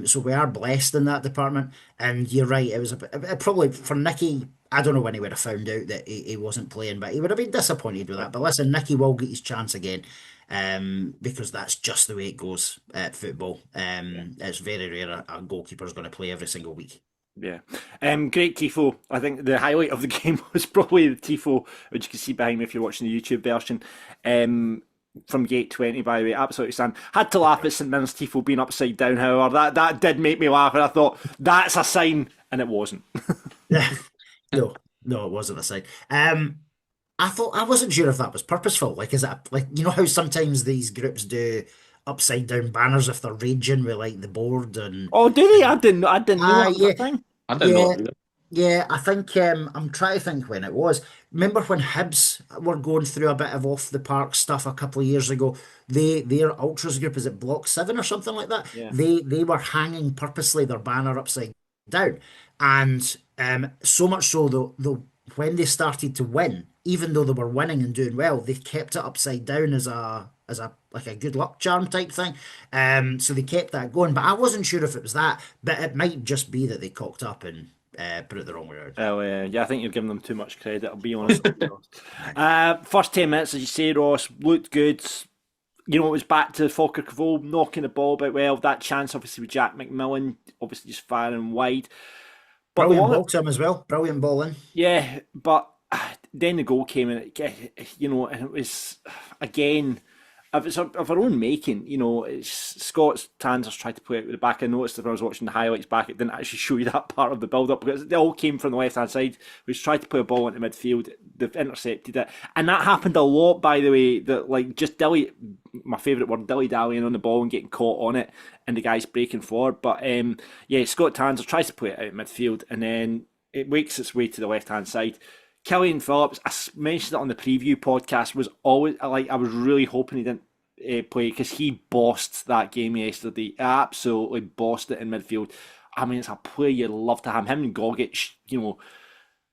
So we are blessed in that department. And you're right, it was probably for Nicky. I don't know when he would have found out that he wasn't playing, but he would have been disappointed with that. But listen, Nicky will get his chance again, because that's just the way it goes at football. It's very rare a goalkeeper's going to play every single week. Yeah. Great tifo. I think the highlight of the game was probably the tifo, which you can see behind me if you're watching the YouTube version. From Gate 20, by the way, absolutely stand. Had to laugh at St Mirren's tifo being upside down, however. That did make me laugh, and I thought, that's a sign, and it wasn't. No, it wasn't a sign. I wasn't sure if that was purposeful. Like, is it like, you know how sometimes these groups do upside down banners if they're raging with like the board and Oh, do they? I didn't know that was yeah. a thing. I didn't know either. Yeah, I think I'm trying to think when it was. Remember when Hibs were going through a bit of off the park stuff a couple of years ago? Their ultras group, is it Block 7 or something like that? Yeah. They were hanging purposely their banner upside down, and so much so though when they started to win, even though they were winning and doing well, they kept it upside down as a like a good luck charm type thing. So they kept that going, but I wasn't sure if it was that, but it might just be that they cocked up and put it the wrong way around. Oh, yeah, I think you're giving them too much credit, I'll be honest. First 10 minutes, as you say, Ross, looked good. You know, it was back to Falkirk of old, knocking the ball about well. That chance, obviously, with Jack McMillan, obviously just firing wide. But Brilliant ball to him as well. Brilliant ball in. Yeah, but then the goal came, and you know, and it was again of our own making. You know, it's Scott's Tanzers tried to play it with the back. I noticed that when I was watching the highlights back, it didn't actually show you that part of the build-up because they all came from the left-hand side. We tried to play a ball into midfield. They've intercepted it, and that happened a lot. By the way, that like just my favourite word, dilly-dallying on the ball and getting caught on it, and the guys breaking forward. But yeah, Scott Tanzer tries to play it out midfield, and then it makes its way to the left-hand side. Killian Phillips, I mentioned it on the preview podcast, was always like I was really hoping he didn't play because he bossed that game yesterday. Absolutely bossed it in midfield. I mean, it's a player you'd love to have. Him and Gogic, you know,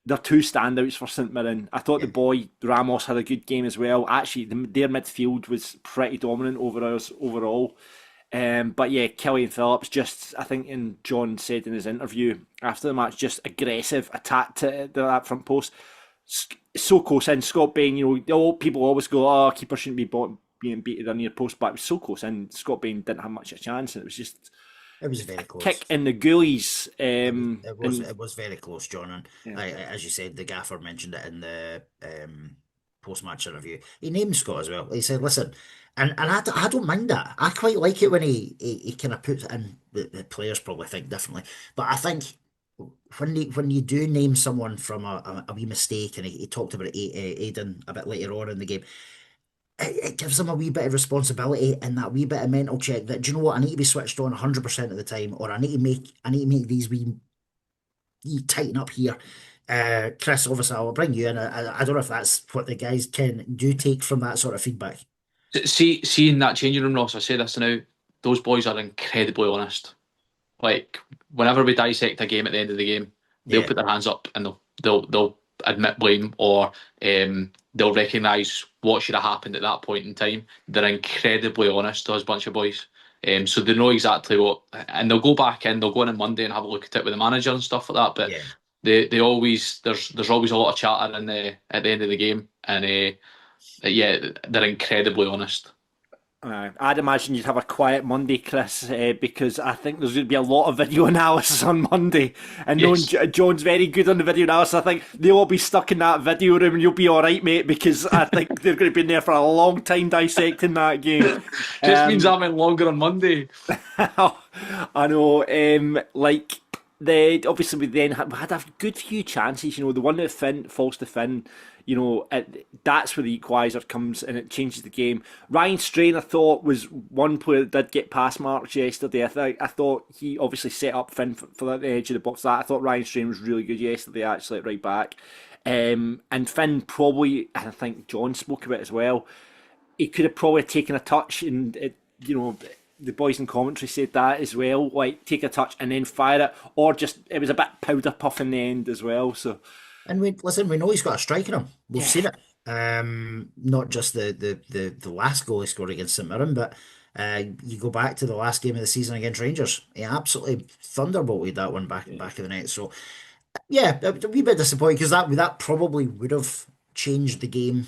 they're two standouts for St Mirren. I thought the boy Ramos had a good game as well. Actually, their midfield was pretty dominant over us overall. But yeah, Killian Phillips, just I think, and John said in his interview after the match, just aggressive attack to that front post. So close in. Scott Bain, you know, people always go, "Oh, keeper shouldn't be being beaten on near post," but it was so close in. Scott Bain didn't have much of a chance, and it was just. It was very close. Kick in the goalies. It was very close, John. And Yeah. as you said, the gaffer mentioned it in the post-match interview. He named Scott as well. He said, "Listen," and I don't mind that. I quite like it when he kind of puts it in. The players probably think differently, but I think when you do name someone from a wee mistake, and he talked about Aiden a bit later on in the game. It gives them a wee bit of responsibility and that wee bit of mental check that, do you know what, I need to be switched on 100% of the time, or I need to make these wee tighten up here. Chris, obviously I'll bring you in. I don't know if that's what the guys do take from that sort of feedback. Seeing that changing room, Ross, I say this now, those boys are incredibly honest. Like, whenever we dissect a game at the end of the game, they'll put their hands up and they'll admit blame, or they'll recognise what should have happened at that point in time. They're incredibly honest, those bunch of boys. So they know exactly what, and they'll go back in, they'll go in on Monday and have a look at it with the manager and stuff like that. But they always, there's always a lot of chatter at the end of the game, and they're incredibly honest. I'd imagine you'd have a quiet Monday, Chris, because I think there's going to be a lot of video analysis on Monday. And knowing John's very good on the video analysis, I think they'll all be stuck in that video room and you'll be all right, mate, because I think they're going to be in there for a long time dissecting that game. Just means I'm in longer on Monday. I know, obviously we then had a good few chances, you know, the one that Finn falls to Finn, you know, that's where the equaliser comes and it changes the game. Ryan Strain, I thought, was one player that did get pass marks yesterday. I thought he obviously set up Finn for the edge of the box. I thought Ryan Strain was really good yesterday, actually, at right back. And Finn probably, and I think John spoke about it as well, he could have probably taken a touch and, the boys in commentary said that as well. Like take a touch and then fire it, or just it was a bit powder puff in the end as well. So And we know he's got a strike in him. We've yeah, seen it. Not just the last goal he scored against St Mirren, but you go back to the last game of the season against Rangers. He absolutely thunderbolted that one back of the net. So yeah, a wee bit disappointing because that probably would have changed the game.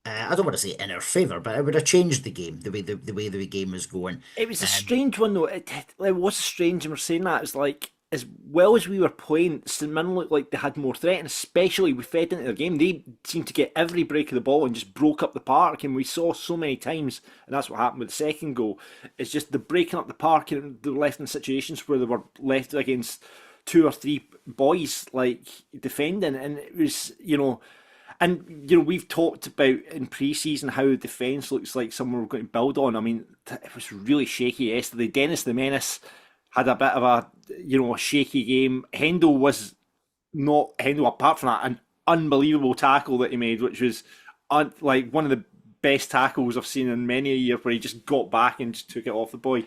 I don't want to say in our favour, but it would have changed the game the way the game was going. it was a Um, strange one though. It was strange, and we're saying that it's like as well as we were playing, St Mirren looked like they had more threat, and especially we fed into their game. They seemed to get every break of the ball and just broke up the park, and we saw so many times, and that's what happened with the second goal. It's just the breaking up the park, and they were left in situations where they were left against two or three boys like defending, and it was and we've talked about in pre-season how defence looks like something we're going to build on. I mean, it was really shaky yesterday. Dennis the Menace had a bit of a shaky game. Hendo was not Hendo apart from that an unbelievable tackle that he made, which was like one of the best tackles I've seen in many a year, where he just got back and just took it off the boy.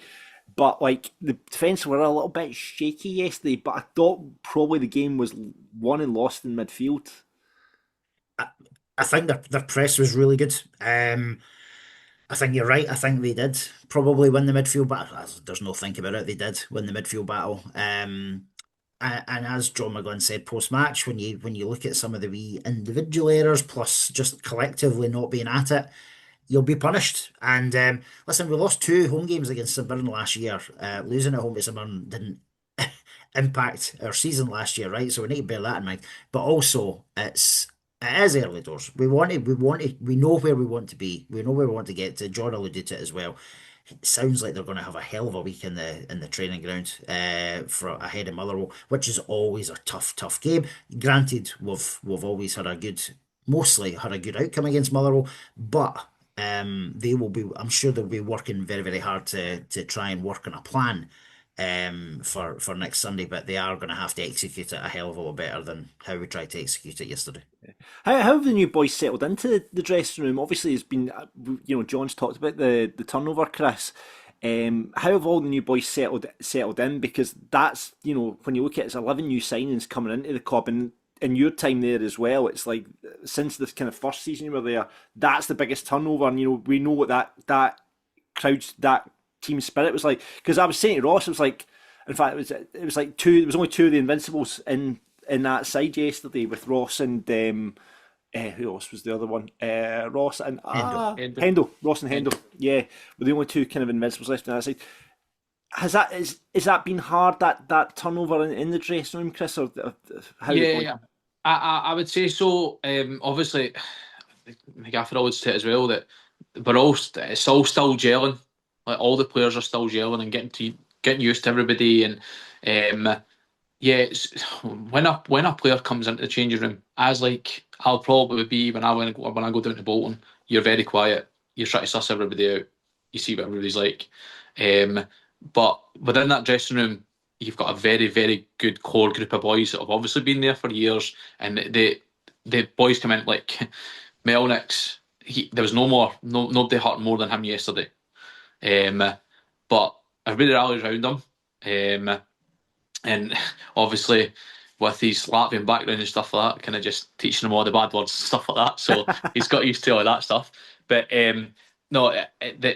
But like the defence were a little bit shaky yesterday, but I thought probably the game was won and lost in midfield. I think their press was really good. I think you're right. I think they did probably win the midfield battle. There's no think about it. They did win the midfield battle. And as John McGlynn said post match, when you look at some of the wee individual errors plus just collectively not being at it, you'll be punished. And listen, we lost two home games against St Mirren last year. Losing at home to St Mirren didn't impact our season last year, right? So we need to bear that in mind. But also, it is early doors. We know where we want to be. We know where we want to get to. John alluded to it as well. It sounds like they're going to have a hell of a week in the training ground for ahead of Motherwell, which is always a tough game. Granted, we've always had mostly had a good outcome against Motherwell, but they will be. I'm sure they'll be working very very hard to try and work on a plan for next Sunday, but they are going to have to execute it a hell of a lot better than how we tried to execute it yesterday. How have the new boys settled into the dressing room? Obviously, it's been, John's talked about the turnover, Chris. How have all the new boys settled in? Because that's, when you look at it, it's 11 new signings coming into the club, and in your time there as well, it's like since this kind of first season you were there, that's the biggest turnover, and we know what that crowd's that team spirit was like. Because I was saying to Ross, it was like, in fact, it was like two. There was only two of the Invincibles in that side yesterday with Ross and who else was the other one? Ross and Hendo. Ross and Hendo. Yeah, were the only two kind of Invincibles left on that side. Is that been hard, that turnover in the dressing room, Chris, or how? Yeah, I would say so. Obviously, the gaffer always said as well that it's all still gelling. Like all the players are still gelling and getting used to everybody, and yeah, when a player comes into the changing room, as like I'll probably be when I go down to Bolton, you're very quiet. You try to suss everybody out. You see what everybody's like. But within that dressing room, you've got a very, very good core group of boys that have obviously been there for years, and the boys come in like Melnick's. There was nobody hurt more than him yesterday. But everybody rallies around him. And obviously with his Latvian background and stuff like that, kind of just teaching him all the bad words and stuff like that. So he's got used to all that stuff. But no,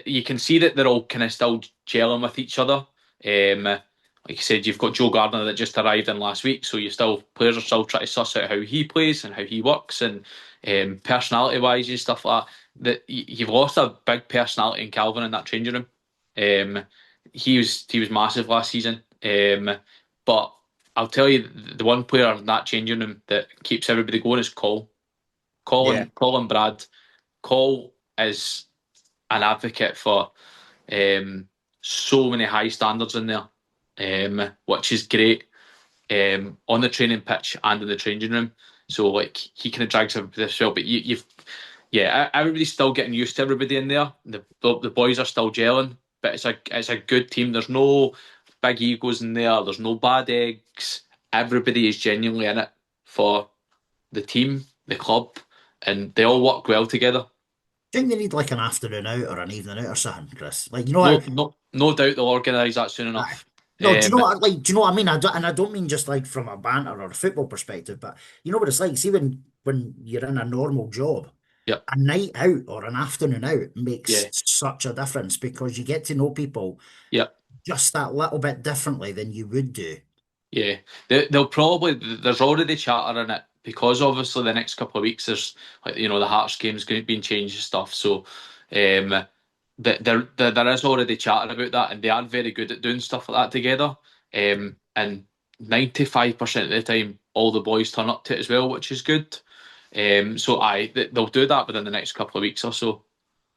you can see that they're all kind of still gelling with each other. Like you said, you've got Joe Gardner that just arrived in last week, so players are still trying to suss out how he plays and how he works, and personality-wise and stuff like that. You've lost a big personality in Calvin in that changing room. He was massive last season. But I'll tell you, the one player in that changing room that keeps everybody going is Cole. Cole and Brad. Cole is an advocate for so many high standards in there, which is great on the training pitch and in the changing room. So like he kind of drags everybody as well. But everybody's still getting used to everybody in there. The boys are still gelling, but it's a good team. There's no big egos in there. There's no bad eggs. Everybody is genuinely in it for the team, the club, and they all work well together. Do you think they need like an afternoon out or an evening out or something, Chris? Like, you know what? No doubt they'll organise that soon Aye. enough. No, do you know Um, what? Like, do you know what I mean? And I don't mean just like from a banter or a football perspective, but you know what it's like. See, when you're in a normal job, yeah, a night out or an afternoon out makes yeah, such a difference because you get to know people yeah. just that little bit differently than you would do. Yeah, they'll probably there's already chatter in it because obviously the next couple of weeks there's like the Hearts game's going to be changed and stuff. So there is already chatter about that, and they are very good at doing stuff like that together. And 95% of the time, all the boys turn up to it as well, which is good. So they'll do that within the next couple of weeks or so.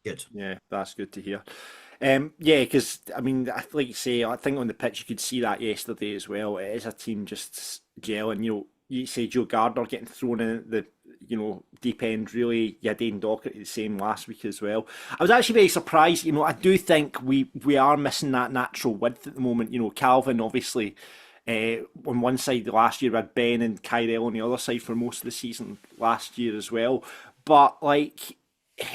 Good. Yeah, that's good to hear. Yeah, because I mean, like you say, I think on the pitch you could see that yesterday as well. It is a team just gelling. You say Joe Gardner getting thrown in at the deep end. Really, you had Aidan Docherty the same last week as well. I was actually very surprised. I do think we are missing that natural width at the moment. Calvin obviously. On one side last year we had Ben and Kyrell on the other side for most of the season last year as well. But like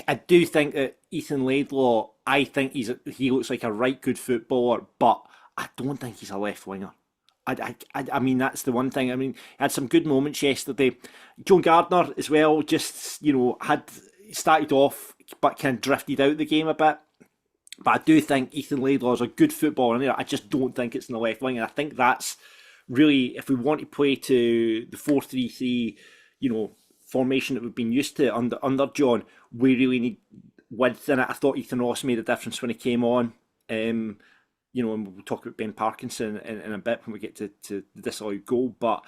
I do think that Ethan Laidlaw, I think he looks like a right good footballer, but I don't think he's a left winger. I mean that's the one thing. I mean, he had some good moments yesterday. Joe Gardner as well, just had started off but kind of drifted out the game a bit. But I do think Ethan Laidlaw is a good footballer in there. I just don't think it's in the left wing, and I think that's really if we want to play to the 4-3-3, formation that we've been used to under John, we really need width in it. I thought Ethan Ross made a difference when he came on. And we'll talk about Ben Parkinson in a bit when we get to the disallowed goal. But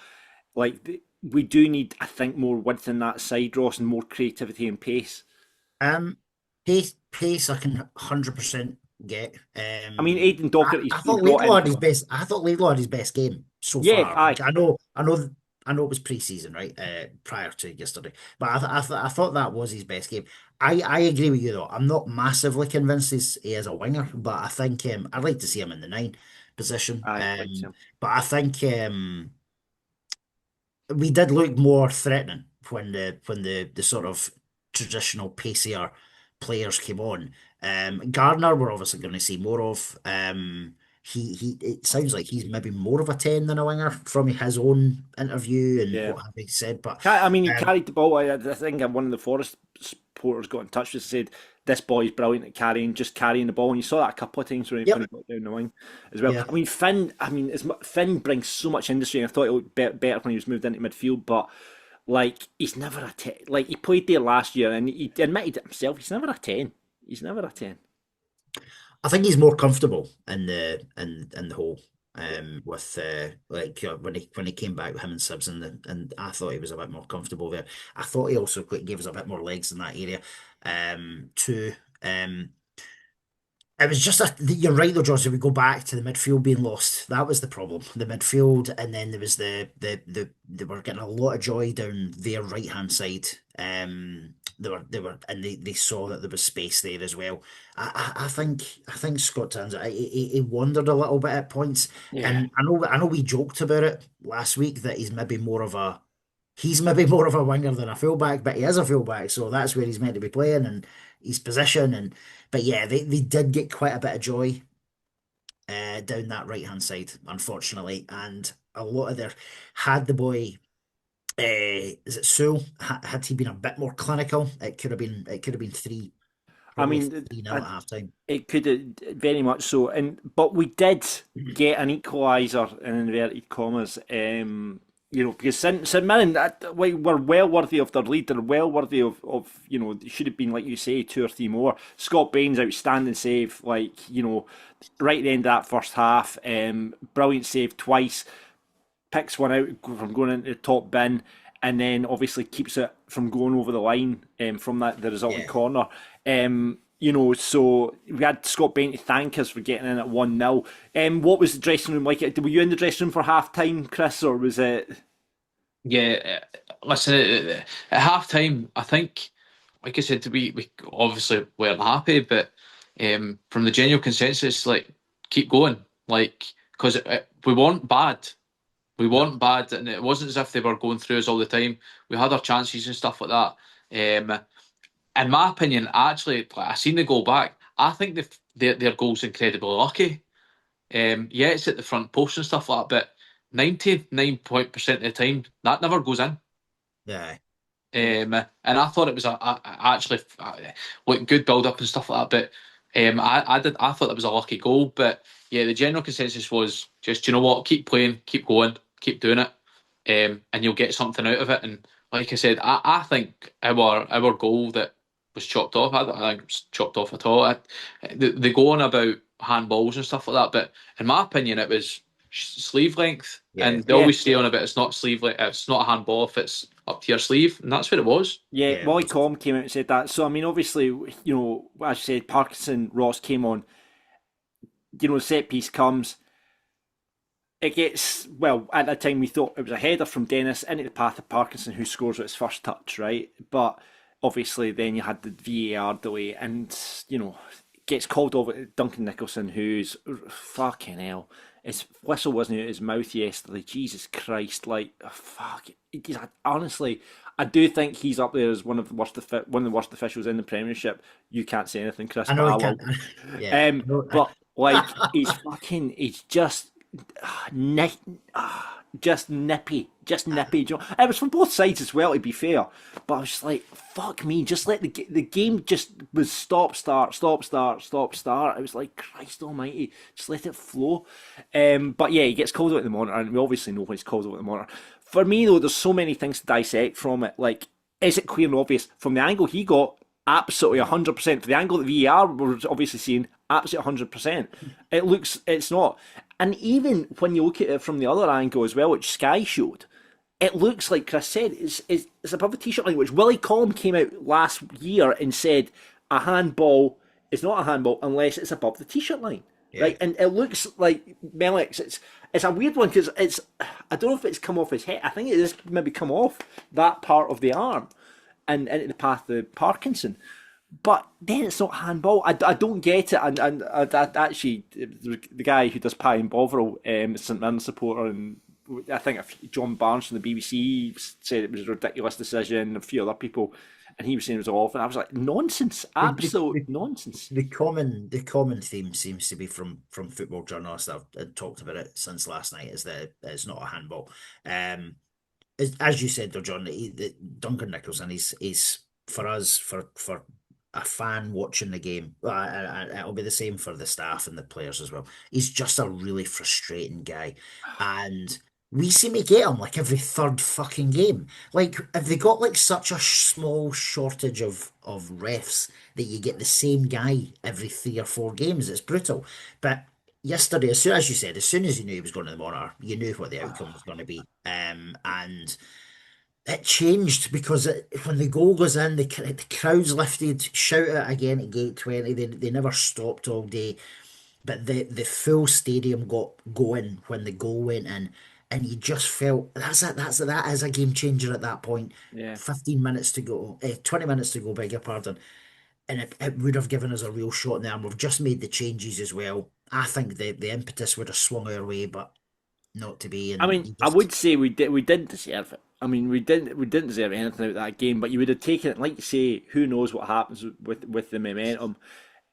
we do need, I think, more width in that side, Ross, and more creativity and pace. Um, pace I can 100% get. I mean, Aidan Docherty's I thought brought Laidlaw had in. his best. I thought Laidlaw had his best game so Yeah, far. aye. Like, I know it was pre-season, right? Prior to yesterday, but I thought that was his best game. I agree with you though. I'm not massively convinced he is a winger, but I think I'd like to see him in the 9 position. Aye, like him. But I think we did look more threatening when the sort of traditional pacier players came on. Gardner, we're obviously going to see more of. He it sounds like he's maybe more of a 10 than a winger from his own interview and Yeah. what have he said. But I mean, he um, carried the ball. I think one of the Forest supporters got in touch with us and said, this boy's brilliant at carrying the ball. And you saw that a couple of times when he yep, got down the wing as well. yeah. I mean, Finn brings so much industry, and I thought it looked better when he was moved into midfield, but he's never a 10. Like, he played there last year and he admitted it himself, he's never a 10. He's never a 10. I think he's more comfortable in the whole Yeah. with when he came back with him and Sibs and I thought he was a bit more comfortable there. I thought he also gave us a bit more legs in that area too. It was just you're right though, George. If we go back to the midfield being lost, that was the problem. The midfield, and then there was they were getting a lot of joy down their right hand side. They saw that there was space there as well. I think Scott Towns he wandered a little bit at points, Yeah. and I know we joked about it last week that he's maybe more of a winger than a fullback, but he is a fullback, so that's where he's meant to be playing and his position. But yeah, they did get quite a bit of joy down that right hand side, unfortunately, and a lot of their had the boy. Is it Sewell? Had he been a bit more clinical, it could have been three, I probably mean, 3-0 at half time. it could have very much so, but we did get an equaliser in inverted commas. Because St Mirren were well worthy of their lead. They're well worthy of it should have been, like you say, 2 or 3 more. Scott Bain's outstanding save, right at the end of that first half. Brilliant save twice. Picks one out from going into the top bin, and then obviously keeps it from going over the line from the resulting Yeah. corner. So we had Scott Bain to thank us for getting in at 1-0. What was the dressing room like? Were you in the dressing room for half time, Chris, or was it? Yeah, listen, at half time, I think, like I said, we obviously weren't happy, but from the general consensus, keep going, because we weren't bad. We weren't bad, and it wasn't as if they were going through us all the time. We had our chances and stuff like that. in my opinion, actually, like, I seen the goal back. I think their goal's incredibly lucky. Yeah, it's at the front post and stuff like that, but 99% of the time that never goes in. Yeah. And I thought it was actually like good build up and stuff like that. But I thought it was a lucky goal. But yeah, the general consensus was just, you know what, keep playing, keep going, keep doing it, and you'll get something out of it. And like I said, I think our goal that was chopped off, I don't think it was chopped off at all. They go on about handballs and stuff like that, but in my opinion, it was sleeve length, Yeah. and they always say on about it's not sleeve length, it's not a handball if it's up to your sleeve, and that's what it was. Yeah, Yeah. Wally Colm came out and said that. So I mean, obviously, as you said, Parkinson, Ross came on. Set piece comes. It gets, well, at that time we thought it was a header from Dennis into the path of Parkinson, who scores with his first touch, right? But obviously then you had the VAR delay, and gets called over to Duncan Nicholson, who's fucking hell. His whistle wasn't out his mouth yesterday. Jesus Christ, like fuck. Honestly, I do think he's up there as one of the worst officials in the Premiership. You can't say anything, Chris, I but know I he will. can't. Yeah. But like he's just ni- just nippy, just nippy. It was from both sides as well, to be fair. But I was just like, fuck me, just let the game just was stop, start, stop, start, stop, start. It was like, Christ Almighty, just let it flow. But yeah, he gets called out at the monitor, and we obviously know when he's called out at the monitor. For me though, there's so many things to dissect from it. Like, is it clear and obvious from the angle he got? Absolutely 100%. For the angle that VAR was obviously seeing, absolutely 100%. It's not. And even when you look at it from the other angle as well, which Sky showed, it looks like Chris said, it's above the t-shirt line, which Willie Collum came out last year and said a handball is not a handball unless it's above the t-shirt line. Yeah. Right? And it looks like Melix, it's a weird one because I don't know if it's come off his head. I think it is maybe come off that part of the arm and into the path of Parkinson. But then it's not handball. I don't get it. And actually, the guy who does Pie and Bovril, St Mirren supporter, and I think John Barnes from the BBC said it was a ridiculous decision. A few other people, and he was saying it was awful. And I was like, nonsense, absolute nonsense. The common theme seems to be from football journalists that have talked about it since last night is that it's not a handball. As you said, though, John, Duncan Nicholson, he's for us for a fan watching the game. It'll be the same for the staff and the players as well. He's just a really frustrating guy, and we seem to get him like every third fucking game. Like, have they got like such a small shortage of refs that you get the same guy every 3 or 4 games? It's brutal. But yesterday, as soon as you said, as soon as you knew he was going to the monitor, you knew what the outcome was going to be. And it changed because when the goal goes in, the crowd's lifted, shout it again at gate 20. They never stopped all day, but the full stadium got going when the goal went in, and you just felt that's it. That is a game changer at that point. Yeah. 15 minutes to go, 20 minutes to go. Beg your pardon, and it would have given us a real shot in the arm. We've just made the changes as well. I think the impetus would have swung our way, but not to be. I And mean, I would say we didn't deserve it. I mean, we didn't deserve anything out of that game. But you would have taken it, like you say. Who knows what happens with the momentum?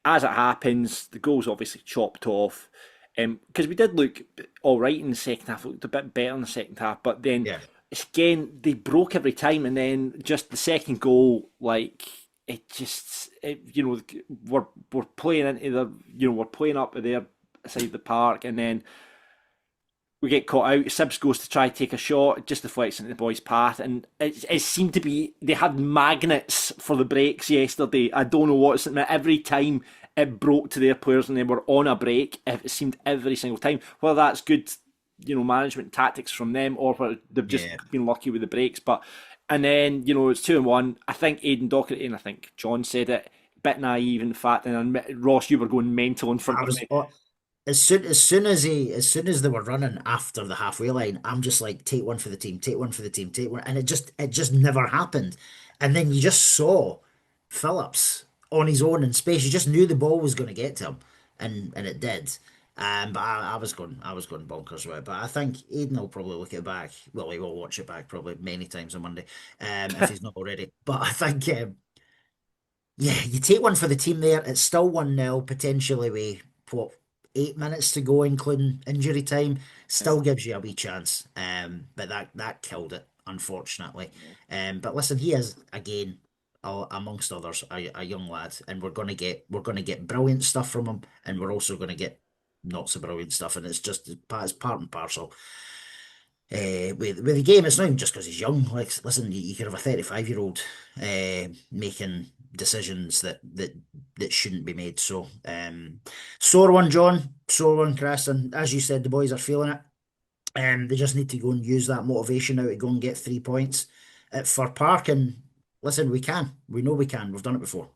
As it happens, the goal's obviously chopped off. Because we did look all right in the second half, looked a bit better in the second half, but then yeah. again they broke every time, and then just the second goal, like we're playing into we're playing up to their side of the park, and then we get caught out. Sibbs goes to try to take a shot, it just deflects into the boys' path, and it seemed to be they had magnets for the breaks yesterday. I don't know what's every time it broke to their players and they were on a break. It seemed every single time. Whether that's good, management tactics from them or whether they've just been lucky with the breaks. But and then it's 2-1. I think Aidan Docherty and I think John said it. Bit naive in fact, and Ross, you were going mental in front of me. As soon as they were running after the halfway line, I'm just like, take one for the team, take one for the team, take one, and it just never happened. And then you just saw Phillips on his own in space. You just knew the ball was going to get to him, and it did. But I was going bonkers with it. But I think Aidan will probably look it back. Well, he will watch it back probably many times on Monday, if he's not already. But I think Yeah, you take one for the team there. It's still 1-0, potentially with what 8 minutes to go, including injury time. Yeah. Still gives you a wee chance. But that killed it, unfortunately. But listen, he is again, amongst others, a young lad, and we're gonna get brilliant stuff from him, and we're also gonna get not so brilliant stuff, and it's part and parcel. With the game, it's not even just because he's young. Like, listen, you could have a 35-year-old making decisions that shouldn't be made. So, sore one, John, sore one, Chris, and as you said, the boys are feeling it. They just need to go and use that motivation now to go and get 3 points at Fir Park. And listen, we can. We know we can. We've done it before.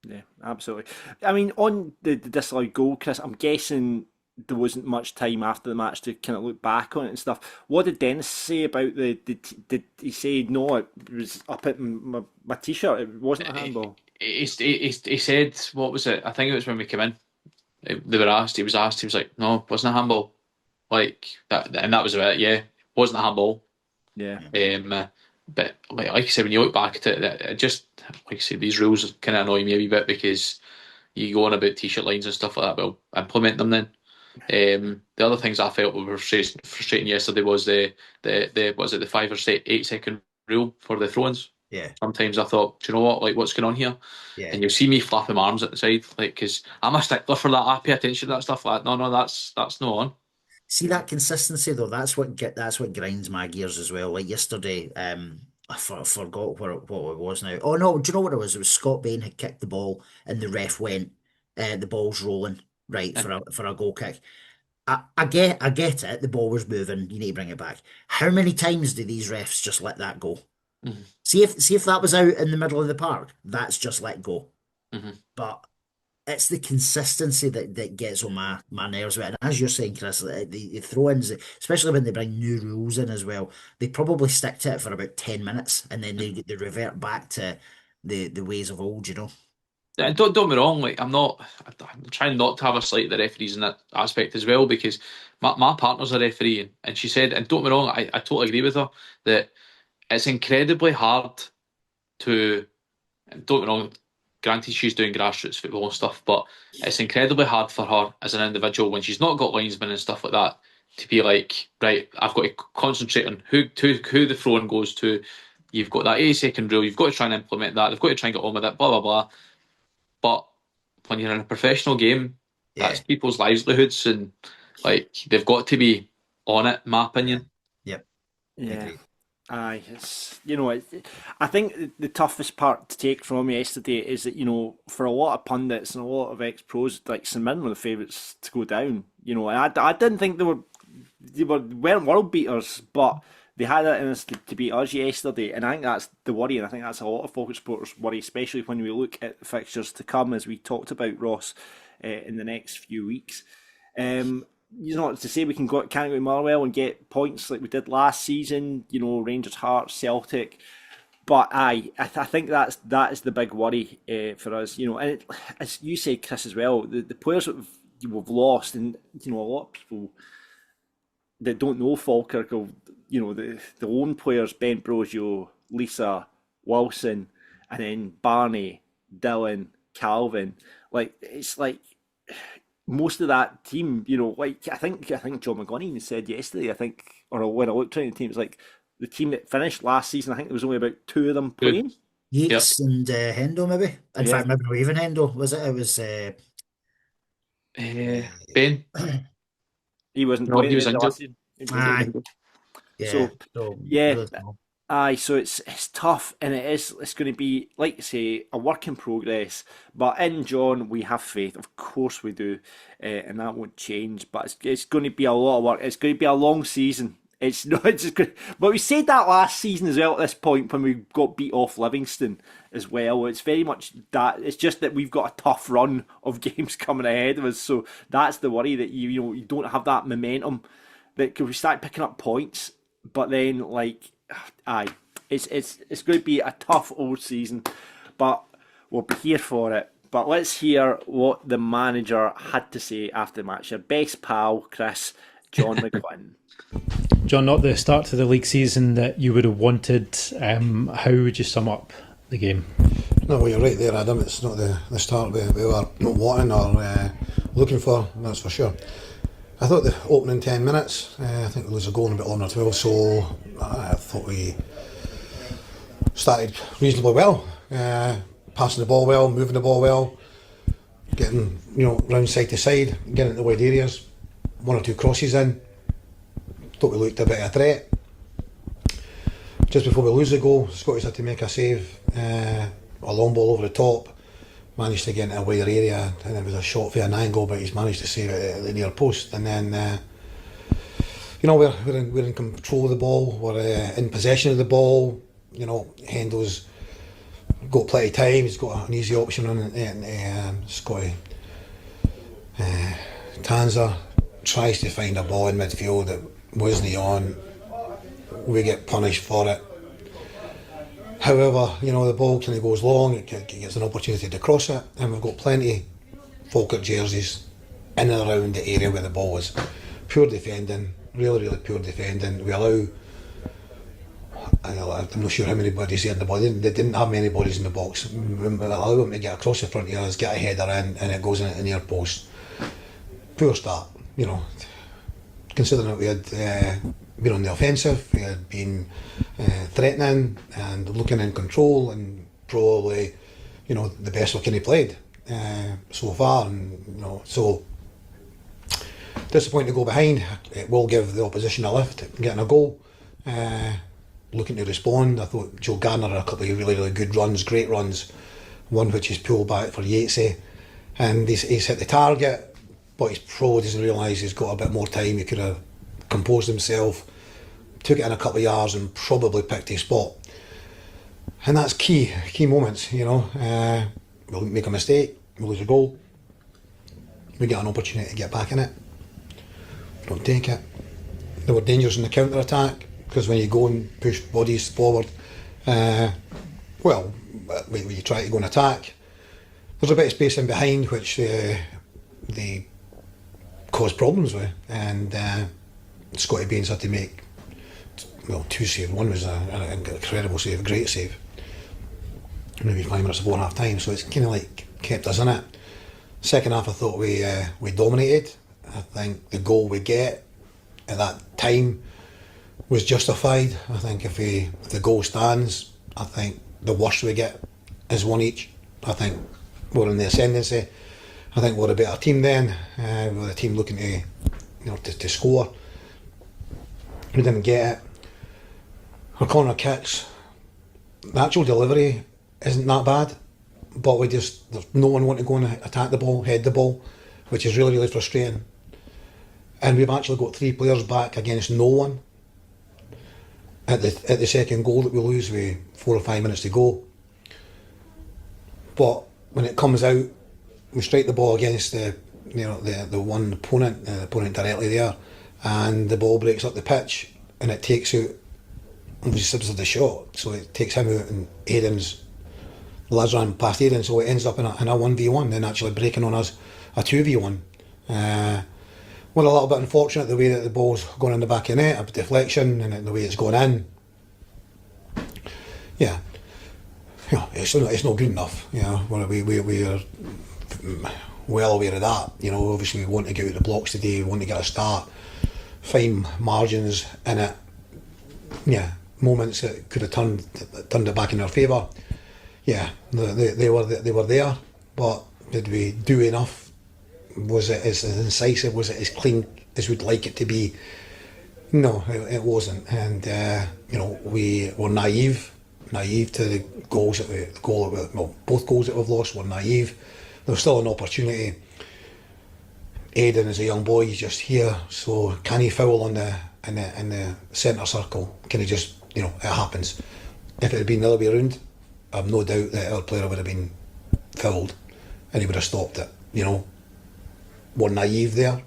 Yeah, absolutely. I mean, on the disallowed goal, Chris, I'm guessing there wasn't much time after the match to kind of look back on it and stuff. What did Dennis say about did he say, no, it was up at my t-shirt, it wasn't a handball? He said, what was it? I think it was when we came in. They were asked. He was asked. He was like, "No, wasn't a handball." Like that, and that was about it. Yeah, wasn't a handball. Yeah. But like I said, when you look back at it, it just like I said, these rules kind of annoy me a wee bit because you go on about t-shirt lines and stuff like that. Well, implement them then. The other things I felt were frustrating yesterday was the was it the 5 or 8 second rule for the throw-ins. Yeah, Sometimes I thought, do you know what, like what's going on here? yeah. And you'll see me flapping my arms at the side, like because I'm a stickler for that. I pay attention to that stuff. Like, no, that's not on. See that consistency though. That's what grinds my gears as well. Like yesterday, I forgot what it was now. Oh no, do you know what it was? It was Scott Bain had kicked the ball and the ref went, the ball's rolling right And for a goal kick. I get it. The ball was moving. You need to bring it back. How many times do these refs just let that go? mhm, See if that was out in the middle of the park, that's just let go. mhm. But it's the consistency that gets on my nerves with it. And as you're saying, Chris, the throw-ins, especially when they bring new rules in as well, they probably stick to it for about 10 minutes and then they revert back to the ways of old, you know? And don't get me wrong, like I'm trying not to have a slight at the referees in that aspect as well because my partner's a referee and she said, and don't get me wrong, I totally agree with her that it's incredibly hard to, and don't get me wrong, granted she's doing grassroots football and stuff, but it's incredibly hard for her as an individual when she's not got linesmen and stuff like that to be like, right, I've got to concentrate on who the throw-in goes to. You've got that 8 second rule, you've got to try and implement that, they've got to try and get on with it, blah, blah, blah. But when you're in a professional game, Yeah, that's people's livelihoods and like they've got to be on it, in my opinion. yep, Yeah. agreed. Aye, I think the toughest part to take from yesterday is that, for a lot of pundits and a lot of ex-pros, like St Mirren were the favourites to go down, and I didn't think weren't world beaters, but they had it in us to beat us yesterday, and I think that's the worry, and I think that's a lot of Falkirk supporters' worry, especially when we look at the fixtures to come, as we talked about, Ross, in the next few weeks. To say we can't go to Motherwell and get points like we did last season, Rangers, Hearts, Celtic. But I think that is the big worry for us, and as you say, Chris, as well, the players that we've lost, and a lot of people that don't know Falkirk, the lone players, Ben Brosio, Lisa, Wilson, and then Barney, Dylan, Calvin. Like it's like most of that team, like I think John McGonaghy even said yesterday, or when I looked around the team, it's like the team that finished last season, I think there was only about 2 of them Good. playing. Yep. Yates and Hendo, maybe. In Yeah. fact, maybe not even Hendo, was it? It was Ben, He wasn't no, playing he was the injured. last season. aye, yeah. So So yeah, those- aye, so it's tough, and it's going to be, like you say, a work in progress. But in John, we have faith, of course we do, and that won't change. But it's going to be a lot of work. It's going to be a long season. It's not just good, but we said that last season as well. At this point, when we got beat off Livingston as well, it's very much that. It's just that we've got a tough run of games coming ahead of us. So that's the worry, that you don't have that momentum. That could we start picking up points, but then aye, it's going to be a tough old season, but we'll be here for it. But let's hear what the manager had to say after the match. Your best pal, Chris, John McGlynn. John, not the start to the league season that you would have wanted. How would you sum up the game? No, well, you're right there, Adam. It's not the start we were not wanting or looking for, that's for sure. I thought the opening 10 minutes, I think there was a goal in a bit longer 12, so I thought we started reasonably well. Passing the ball well, moving the ball well, getting round side to side, getting into wide areas, one or two crosses in. Thought we looked a bit of a threat. Just before we lose the goal, Scottish had to make a save, a long ball over the top, managed to get into a wider area, and it was a shot for an angle, but he's managed to save it at the near post. And then, we're in control of the ball, we're in possession of the ball. Hendo's got plenty of time, he's got an easy option on it, and Scotty Tanzer tries to find a ball in midfield that wasn't on. We get punished for it. However, the ball kind of goes long, it gets an opportunity to cross it, and we've got plenty Falkirk jerseys in and around the area where the ball was. Pure defending, really, really pure defending. We allow, I'm not sure how many bodies here in the ball, they didn't have many bodies in the box. We allow them to get across the front of us, get a header in, and it goes in at the near post. Poor start, considering that we had been on the offensive, we had been threatening and looking in control, and probably the best we kind of played so far, and so disappointing to go behind. It will give the opposition a lift getting a goal. Looking to respond, I thought Joe Garner had a couple of really, really good runs, great runs, one which he's pulled back for Yatesy, and he's hit the target, but he probably doesn't realise he's got a bit more time. He could have composed himself, took it in a couple of yards and probably picked his spot. And that's key moments, we'll make a mistake, we'll lose a goal, we get an opportunity to get back in it, don't take it. They were dangerous in the counter attack, because when you go and push bodies forward, when you try to go and attack, there's a bit of space in behind which they cause problems with, and Scotty Bairns had to make two saves. One was an incredible save, great save, maybe 5 minutes before half time, so it's kind of like kept us in it. Second half I thought we dominated. I think the goal we get at that time was justified. I think if the goal stands, I think the worst we get is one each. I think we're in the ascendancy. I think we're a better team then. We're a team looking to score. We didn't get it. Our corner kicks, the actual delivery isn't that bad, but there's no one wanting to go and attack the ball, head the ball, which is really, really frustrating. And we've actually got 3 players back against no one at the second goal that we lose with 4 or 5 minutes to go. But when it comes out, we strike the ball against the one opponent, the opponent directly there, and the ball breaks up the pitch, and it takes out, obviously this is the shot, so it takes him out, and the lads ran past Aidan, so it ends up in a 1v1, then actually breaking on us a 2v1. We're a little bit unfortunate the way that the ball's going in the back of the net, a deflection, and the way it's going in. Yeah, it's not good enough. We are well aware of that. Obviously we want to get out the blocks today, we want to get a start, fine margins in it. Yeah, moments that could have turned it back in our favour. Yeah, they were there, but did we do enough? Was it as incisive? Was it as clean as we'd like it to be? No, it wasn't. And we were naive to the goals both goals that we've lost were naive. There was still an opportunity. Aidan is a young boy, he's just here, so can he foul in the centre circle? Can he just, it happens. If it had been the other way around, I've no doubt that our player would have been fouled and he would have stopped it. We're naive there,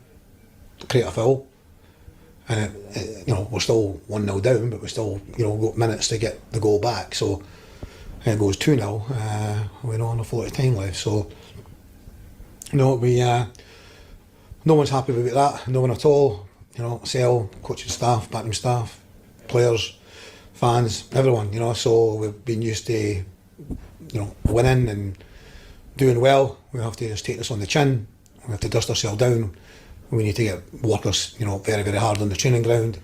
create a foul, and we're still 1-0 down, but we still got minutes to get the goal back. So it goes 2-0. We're not on a full lot of time left. So no one's happy with that. No one at all. Sale, coaching staff, backroom staff, players, fans, everyone. So we've been used to winning and doing well. We have to just take this on the chin. We have to dust ourselves down. We need to get workers, very, very hard on the training ground.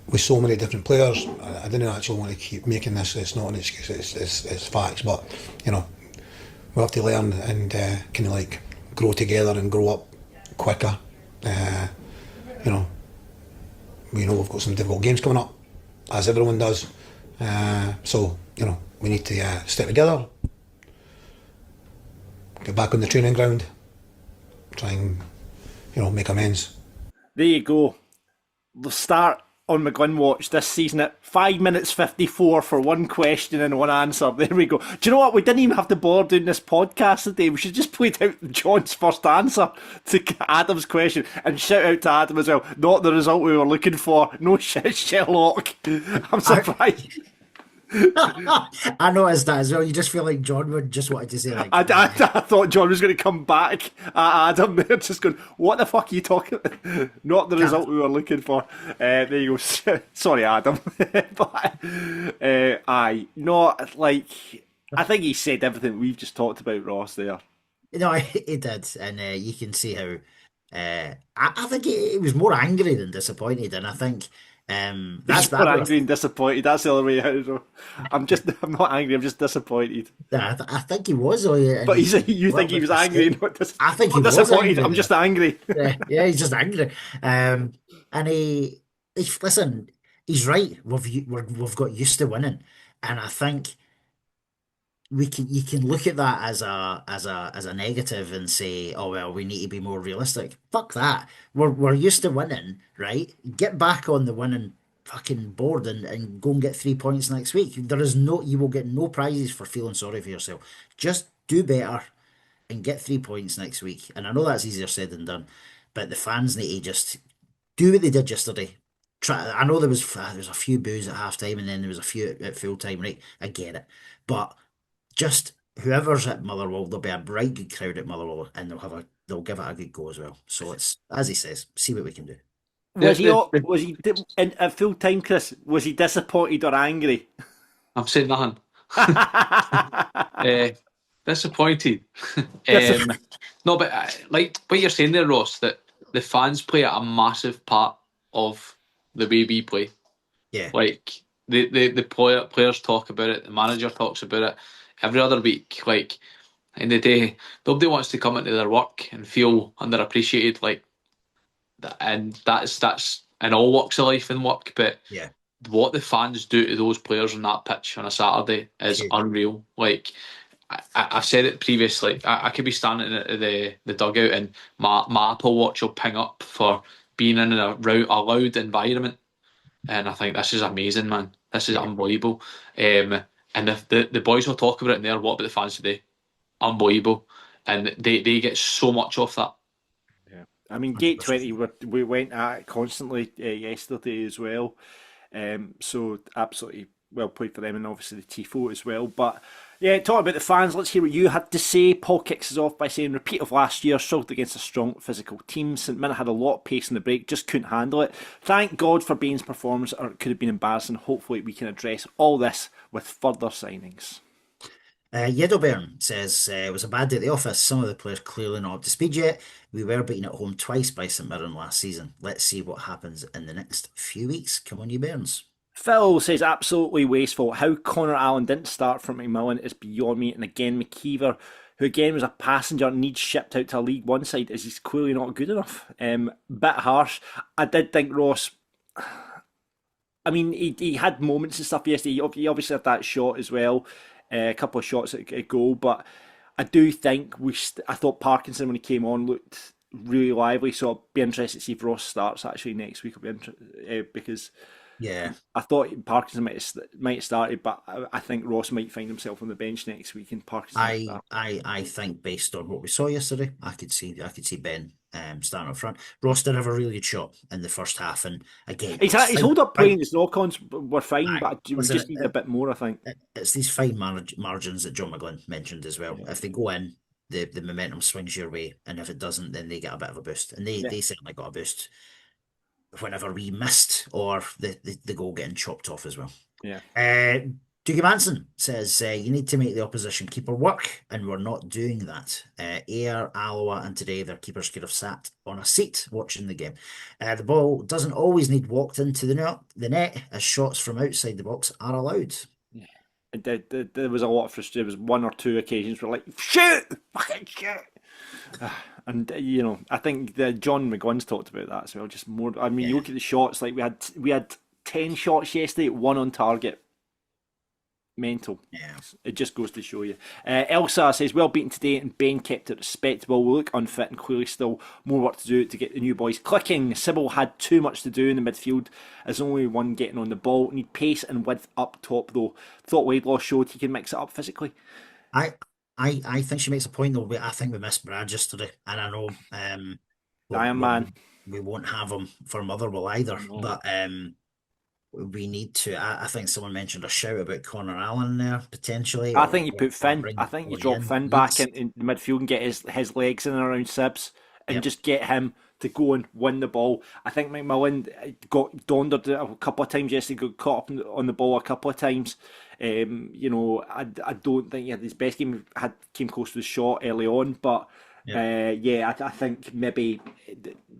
With so many different players, I didn't actually want to keep making this. It's not an excuse. It's facts. But we have to learn and kind of like grow together and grow up quicker. We know we've got some difficult games coming up, as everyone does. So we need to stick together, get back on the training ground, try and make amends. There you go. The start on McGlynn Watch this season at 5 minutes 54 for one question and one answer. There we go. Do you know what? We didn't even have to bother doing this podcast today. We should just played out John's first answer to Adam's question, and shout out to Adam as well. Not the result we were looking for. No shit, Sherlock. I'm surprised. I noticed that as well. You just feel like John would just wanted to say like. I thought John was going to come back at Adam there, just going, "What the fuck are you talking about?" Not the result we were looking for. There you go. Sorry, Adam. But aye, not like. I think he said everything we've just talked about, Ross. There. No, he did, and you can see how. I think he was more angry than disappointed, and I think. That's more angry and disappointed. That's the other way out. I'm not angry. I'm just disappointed. I think he was. But you think he was angry? I think he was disappointed. Angry, I'm just angry. yeah, he's just angry. And he listen. He's right. We've got used to winning, and I think you can look at that as a negative and say, oh well, we need to be more realistic. Fuck that. We're used to winning, right? Get back on the winning fucking board and go and get 3 points next week. You will get no prizes for feeling sorry for yourself. Just do better and get 3 points next week. And I know that's easier said than done, but the fans need to just do what they did yesterday. I know there was a few boos at half time and then there was a few at full time, right? I get it, but just whoever's at Motherwell, there'll be a bright good crowd at Motherwell, and they'll give it a good go as well. So it's, as he says, see what we can do. Was he at full time, Chris? Was he disappointed or angry? I'm saying nothing. Disappointed. No, but like what you're saying there, Ross, that the fans play a massive part of the way we play. Yeah. Like the players talk about it, the manager talks about it every other week. Like in the day, nobody wants to come into their work and feel underappreciated. Like, and that's in all walks of life and work. But yeah, what the fans do to those players on that pitch on a Saturday is unreal. Like I've said it previously. I could be standing at the dugout and my Apple Watch will ping up for being in a loud environment, and I think this is amazing, man. This is unbelievable. And the boys will talk about it in there. What about the fans today? Unbelievable, and they get so much off that. Yeah, I mean, Gate 20, we went at it constantly yesterday as well. So absolutely well played for them, and obviously the tifo as well. But yeah, talking about the fans, let's hear what you had to say. Paul kicks us off by saying, repeat of last year, struggled against a strong physical team. St Mirren had a lot of pace in the break, just couldn't handle it. Thank God for Bairns' performance, or it could have been embarrassing. Hopefully we can address all this with further signings. Yedobairn says, it was a bad day at the office. Some of the players clearly not up to speed yet. We were beaten at home twice by St Mirren last season. Let's see what happens in the next few weeks. Come on, you Bairns. Phil says, absolutely wasteful. How Connor Allen didn't start for McMillan is beyond me. And again, McKeever, who again was a passenger, needs shipped out to a League One side, as he's clearly not good enough. Bit harsh. I did think Ross, I mean, he had moments and stuff yesterday. He obviously had that shot as well. A couple of shots at goal, but I do think I thought Parkinson, when he came on, looked really lively. So I'll be interested to see if Ross starts actually next week. I'll be because I thought Parkinson might have started, but I think Ross might find himself on the bench next week. And Parkinson, I think based on what we saw yesterday, I could see Ben starting up front. Ross did have a really good shot in the first half, and again, his hold up playing, his knock-ons were fine, but we just need a bit more. I think it's these fine margins that John McGlynn mentioned as well. Yeah. If they go in, the momentum swings your way, and if it doesn't, then they get a bit of a boost, and they certainly got a boost whenever we missed or the goal getting chopped off as well. Yeah. Doogie Manson says you need to make the opposition keeper work, and we're not doing that. Ayr, Alloa, and today their keepers could have sat on a seat watching the game. The ball doesn't always need walked into the net, as shots from outside the box are allowed. Yeah. There was a lot of frustration. There was one or two occasions where like, shoot! Fucking shoot! And I think that John McGunn's talked about that as well. Just more. I mean, you look at the shots. Like we had 10 shots yesterday, 1 on target. Mental. Yeah. It just goes to show you. Elsa says, well beaten today, and Ben kept it respectable. We look unfit and clearly still more work to do to get the new boys clicking. Sybil had too much to do in the midfield as only one getting on the ball. Need pace and width up top though. Thought Laidlaw showed he can mix it up physically. I think she makes a point though. I think we missed Brad yesterday, and I know Iron Man. We won't have him for Motherwell either, No. but we need to. I think someone mentioned a shout about Connor Allen there potentially. I think you put Finn. I think you drop Finn back in the midfield and get his legs in and around Sibs and just get him to go and win the ball. I think McMillan got dondered a couple of times yesterday, got caught up on the ball a couple of times. I don't think he had his best game. Came close to the shot early on, but I think maybe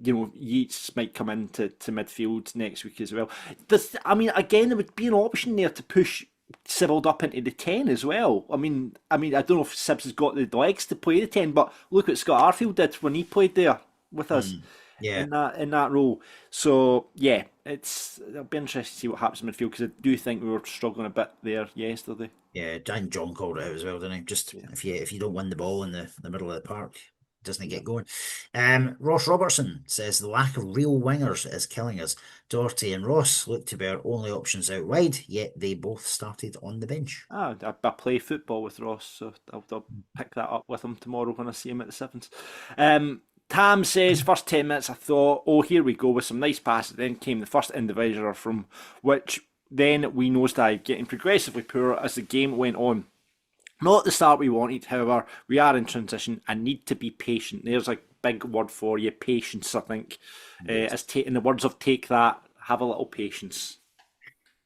Yeats might come into midfield next week as well. Again, there would be an option there to push Sybil up into the 10 as well. I don't know if Sibs has got the legs to play the 10, but look what Scott Arfield did when he played there with us. In that role. So it'll be interesting to see what happens in midfield, because I do think we were struggling a bit there yesterday. Yeah, John called it out as well, didn't he? Just if you don't win the ball in the middle of the park, it doesn't get going. Ross Robertson says the lack of real wingers is killing us. Doherty and Ross look to be our only options out wide, yet they both started on the bench. I play football with Ross, so I'll pick that up with him tomorrow when I see him at the Sevens. Tam says, first 10 minutes I thought, oh, here we go with some nice passes. Then came the first individual from which then we nosedive, getting progressively poorer as the game went on. Not the start we wanted, however, we are in transition and need to be patient. There's a big word for you, patience, I think. In the words of Take That, have a little patience.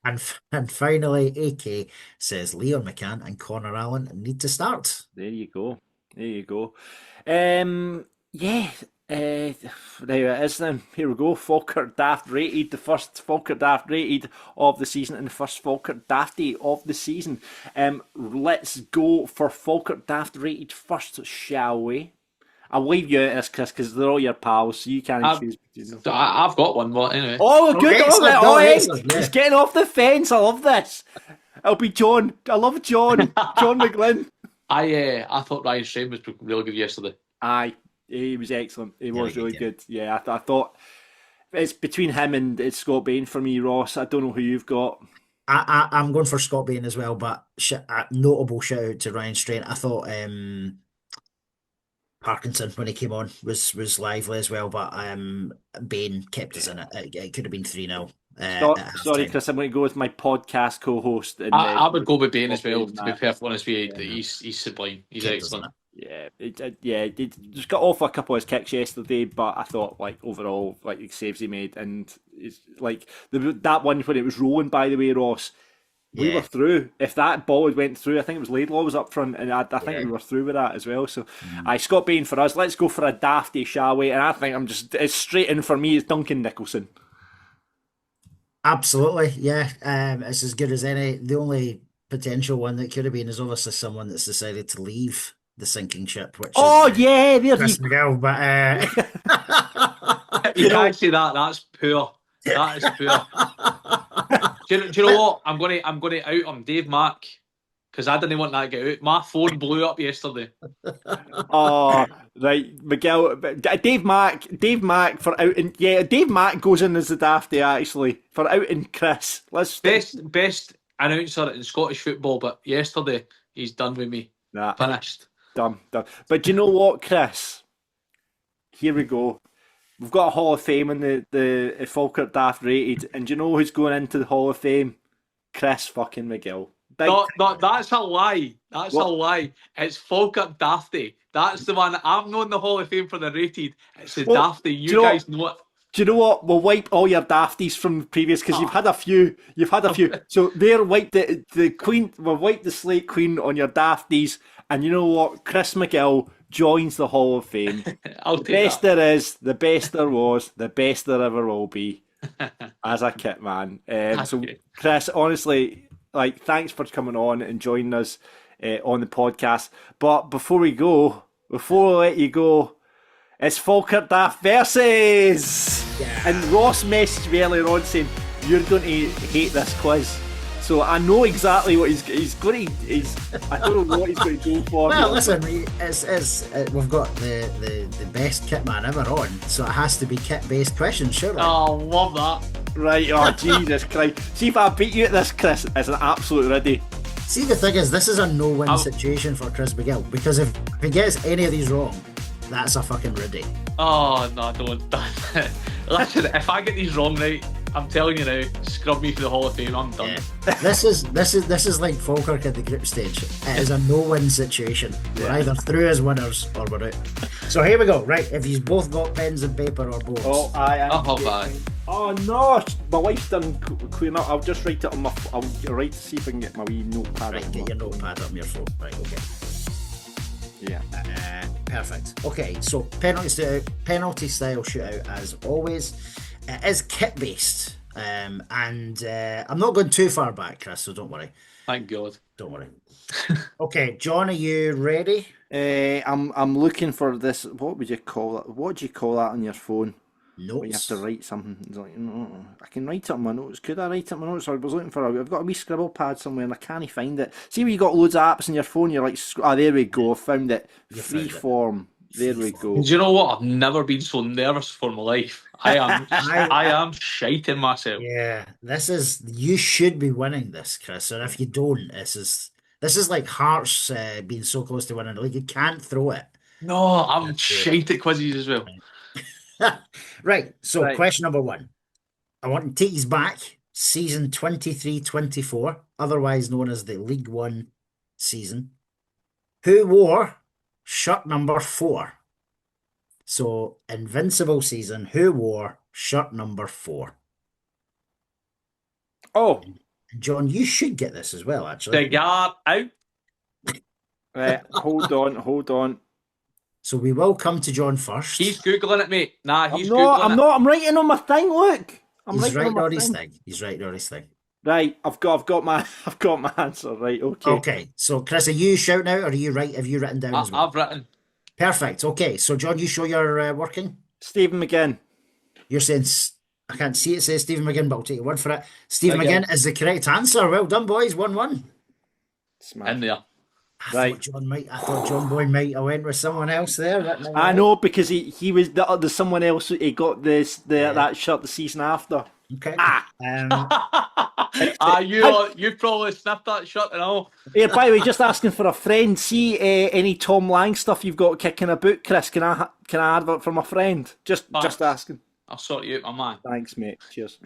And finally, AK says Leon McCann and Connor Allen need to start. There you go. There it is then. Here we go. Falkirk Daft rated, the first Falkirk Daft rated of the season and the first Falkirk Dafty of the season. Let's go for Falkirk Daft rated first, shall we? I'll leave you out of this, Chris, because they're all your pals, so you can't choose between them. I've got one, but anyway. Oh, good. Excellent, He's getting off the fence. I love this. It'll be John. I love John. John McGlynn. I thought Ryan Strain was really good yesterday. Aye. He was excellent. He was really good. Yeah, I thought it's between him and Scott Bain for me, Ross. I don't know who you've got. I'm going for Scott Bain as well, but notable shout out to Ryan Strain. I thought Parkinson, when he came on, was lively as well, but Bain kept us in it. It could have been 3-0. Sorry, Chris, I'm going to go with my podcast co-host. I would go with Bain as well, to be perfectly honest with you. He's sublime. He's excellent. He just got off a couple of his kicks yesterday, but I thought overall the saves he made, and it's that one when it was rolling. By the way, Ross, we were through. If that ball had went through, I think it was Laidlaw was up front, and I think we were through with that as well. So, Scott Bain for us. Let's go for a dafty, shall we? And I think it's straight in for me. It's Duncan Nicholson. Absolutely, yeah. It's as good as any. The only potential one that could have been is obviously someone that's decided to leave the sinking ship, which there's Chris McGill, but you can't say that. That's poor. That is poor. do you know what? I'm going to out him, Dave Mack, because I didn't want that to get out. My phone blew up yesterday. Oh, right, McGill, Dave Mack for outing. Yeah, Dave Mack goes in as the dafty actually for outing Chris. Best announcer in Scottish football, but yesterday he's done with me. Finished. Done. But do you know what, Chris? Here we go. We've got a Hall of Fame in the Falkirk Daft rated, and do you know who's going into the Hall of Fame? Chris fucking McGill. No, that's a lie. A lie. It's Falkirk Dafty. That's the one. I'm not in the Hall of Fame for the rated. It's the Dafty. You guys know it. Do you know what? We'll wipe all your dafties from the previous because you've had a few. You've had a few. So there, wipe the Queen. We'll wipe the slate Queen on your dafties, and you know what? Chris McGill joins the Hall of Fame. I'll The take best that. there is, the best there was, the best there ever will be as a kit man. So, Okay. Chris, honestly, like, thanks for coming on and joining us on the podcast. But before we let you go, it's Falkirk Daft Versus! And Ross messaged me earlier on saying, you're going to hate this quiz. So I know exactly what he's going to. I don't know what he's going to go for. Well, listen, we've got the best kit man ever on, so it has to be kit-based questions, surely. Oh, love that. Right, oh Jesus Christ. See if I beat you at this, Chris, it's an absolute ready. See, the thing is, this is a no-win situation for Chris McGill, because if he gets any of these wrong, that's a fucking riddy. Oh, no, don't. Listen, if I get these wrong right, I'm telling you now, scrub me for the Hall of Fame, I'm done. Yeah. This is like Falkirk at the group stage. It is a no-win situation. We're either through as winners or we're out. So here we go. Right, if you've both got pens and paper or boards. Oh, I am. Oh, bye. Oh no, my wife's done clearing up. I'll just write it on my. I'll write to see if I can get my wee notepad. Right, get your notepad up on your phone. Right, okay. Yeah. Perfect. Okay, so penalty style shootout as always. It is kit based, and I'm not going too far back, Chris. So don't worry. Thank God. Don't worry. Okay, John, are you ready? I'm looking for this. What would you call it? What do you call that on your phone? Notes. But you have to write something. It's like, I can write it on my notes. Could I write it on my notes? I was looking for. I've got a wee scribble pad somewhere and I can't find it. See, when you got loads of apps on your phone, you're like, there we go. I found it. Freeform. There we go. Do you know what? I've never been so nervous for my life. I am shiting myself. Yeah, you should be winning this, Chris. And if you don't, this is like Hearts being so close to winning the league. You can't throw it. No, I'm shite at quizzes as well. Right, so question number 1. I want to take you back, season 23-24, otherwise known as the League One season. Who wore shirt number 4? So, Invincible season, who wore shirt number 4? Oh, John, you should get this as well, actually. The guard out. right. Hold on. So we will come to John first. He's Googling it, mate. Nah, he's I'm Googling it. not. I'm writing on my thing. Look, He's writing on his thing. He's writing on his thing. Right, I've got my answer. Right, okay. Okay, so Chris, are you shouting out, or are you have you written down as well? I've written. Perfect. Okay, so John, you show your working. Stephen McGinn. You're saying I can't see it says Stephen McGinn, but I'll take your word for it. Stephen McGinn. McGinn is the correct answer. Well done, boys. 1-1. In there. I thought John Boy might. I went with someone else there. I know because he was there's someone else. He got that shirt the season after. Okay. You probably sniffed that shirt and all. Here, by the way, just asking for a friend. See any Tom Lang stuff you've got kicking about, Chris? Can I advert for my friend? Just asking. I'll sort you out, my man. Thanks, mate. Cheers.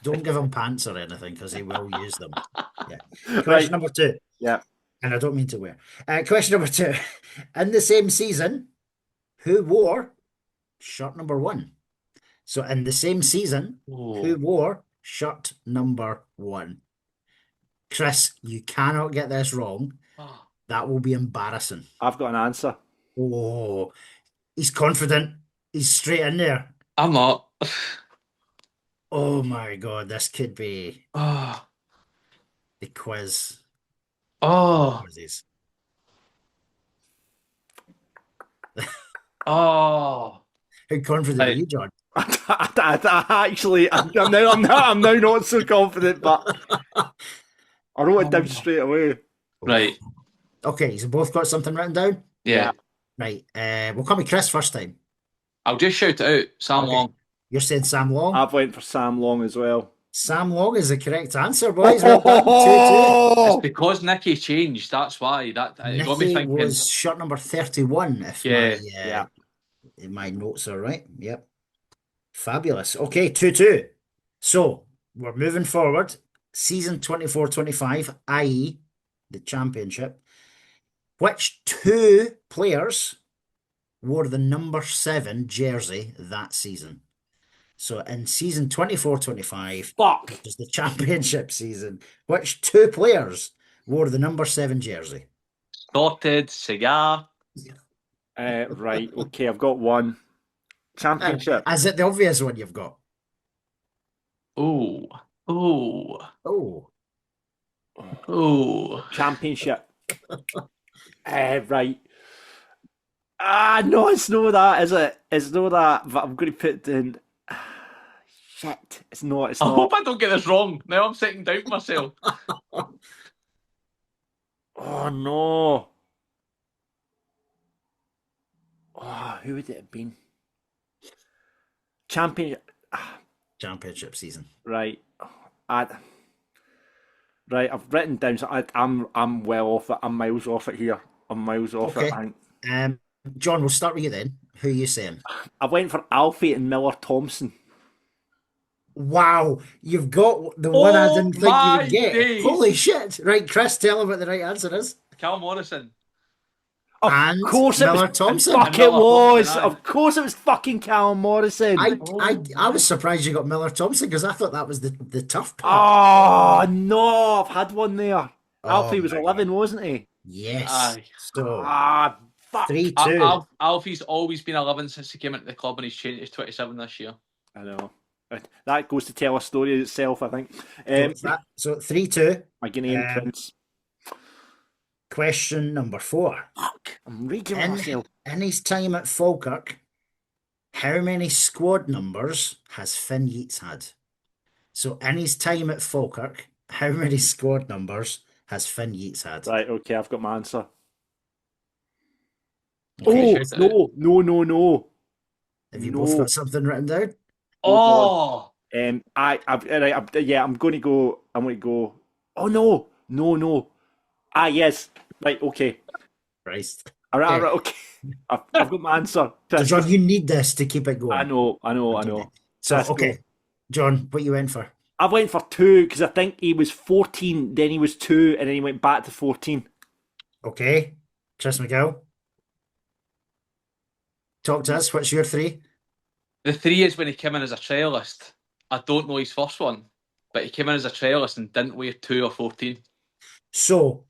Don't give him pants or anything because he will use them. Yeah. Question number 2. Yeah. And I don't mean to wear. Question number 2. In the same season, who wore shirt number 1? So in the same season, who wore shirt number 1? Chris, you cannot get this wrong. That will be embarrassing. I've got an answer. Oh, he's confident. He's straight in there. I'm not. Oh my God, this could be the quiz. Oh. Quizzes. Oh. How confident are you, John? I'm now not so confident, but I wrote it down straight away. Right. Okay, so both got something written down? Yeah. Right. We'll come with Chris first time. I'll just shout it out. Sam Long. You're saying Sam Long? I've went for Sam Long as well. Sam Long is the correct answer, boys. Well done. 2-2. It's because Nicky changed. That's why. That it got me Nicky thinking. was shirt number 31. If my notes are right. Yep. Fabulous. Okay, 2-2. So we're moving forward. Season 24-25, i.e. the championship. Which 2 players wore the number 7 jersey that season? So in season 24-25, Fuck. which is the championship season, which 2 players wore the number 7 jersey? Sorted, cigar. Right, okay, I've got one. Championship. Is it the obvious one you've got? Oh. Oh, Championship. Right. No, it's not that, is it? It's not that, but I'm going to put in... Shit, it's not, it's I not. hope I don't get this wrong. Now I'm sitting down myself. Oh, no. Oh, who would it have been? championship season. Right. Right, I've written down, so I'm well off it. I'm miles off it here. I'm miles off it, I think. John, we'll start with you then. Who are you saying? I went for Alfie and Miller Thompson. Wow, you've got the one I didn't think you my would get. days. Holy shit. Right, Chris, tell him what the right answer is. Cal Morrison. And Of course it Miller was. Thompson. Fuck Miller it was. Thompson, aye. Of course it was fucking Callum Morrison. I was surprised you got Miller Thompson because I thought that was the tough part. Oh, no. I've had one there. Alfie was my 11, wasn't he? Yes. Aye. So Fuck. 3-2. Alfie's always been 11 since he came into the club, and he's changed to 27 this year. I know. That goes to tell a story itself, I think. So 3-2. My Guinean Prince. Question number 4. Fuck. I'm raging with myself. In his time at Falkirk, how many squad numbers has Finn Yeats had? So in his time at Falkirk, how many squad numbers has Finn Yeats had? Right, okay, I've got my answer. Okay. No. Have you both got something written down? Oh! I'm going to go. Oh no. Yes. Right. Okay. Christ. All right. Okay. I've got my answer. So John, you need this to keep it going. I know. So Let's okay, go. John, what you went for? I went for 2 because I think he was 14, then he was 2, and then he went back to 14. Okay, Chris McGill, talk to us. What's your 3? The 3 is when he came in as a trialist. I don't know his first one, but he came in as a trialist and didn't wear 2 or 14. So,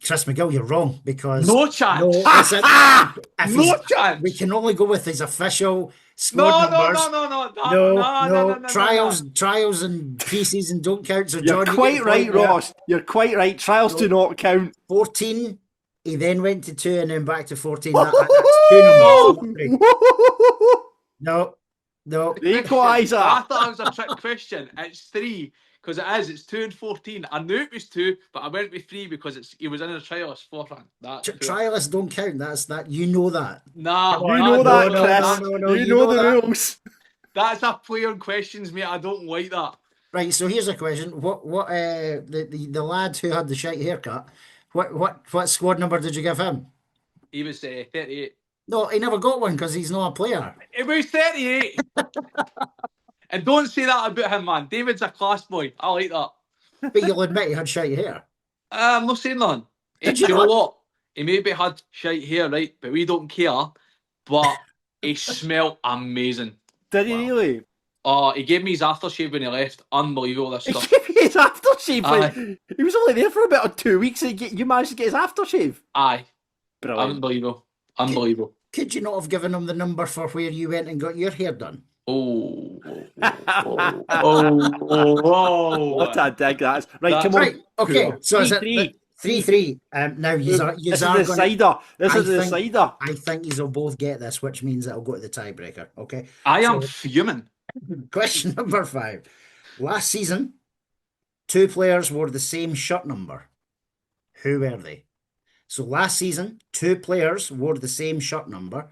Chris McGill, you're wrong because No chance. No, listen, if No he's- chance. We can only go with his official squad numbers. No. Trials and pre-season don't count. So You're John, quite you get the right, point there. Ross. You're quite right. Trials do not count. 14. He then went to 2 and then back to 14. That's 2 numbers. No. The I equaliser. thought it was a trick question. It's 3 because it is. It's 2 and 14. I knew it was 2, but I went with 3 because he was in a trialist forehand. That's poor. Trialists don't count. That's that. You know that. Nah, You know that, no, Chris. no, You you know know the that. rules. that's a player in questions, mate. I don't like that. Right. So here's a question. What the lad who had the shite haircut? What squad number did you give him? He was 38. No, he never got one because he's not a player. It was 38. And don't say that about him, man. David's a class boy. I like that. But you'll admit he had shite hair. I'm not saying none. Did Do you you know not? what? He maybe had shite hair, right? But we don't care. But he smelled amazing. Did he really? Oh, he gave me his aftershave when he left. Unbelievable, this He stuff. gave me his aftershave. Aye. He was only there for about 2 weeks. And you managed to get his aftershave. Aye. Brilliant. Unbelievable. Could you not have given him the number for where you went and got your hair done? Oh. What a dig that is. Right, That's come on. Right. Okay. So is 3-3. it 3-3? Now you are This is are the gonna, decider. This I is the think- decider. I think you'll both get this, which means it'll go to the tiebreaker. Okay. I am So- fuming. Question number 5. Last season, 2 players wore the same shirt number. Who were they? So last season, 2 players wore the same shirt number.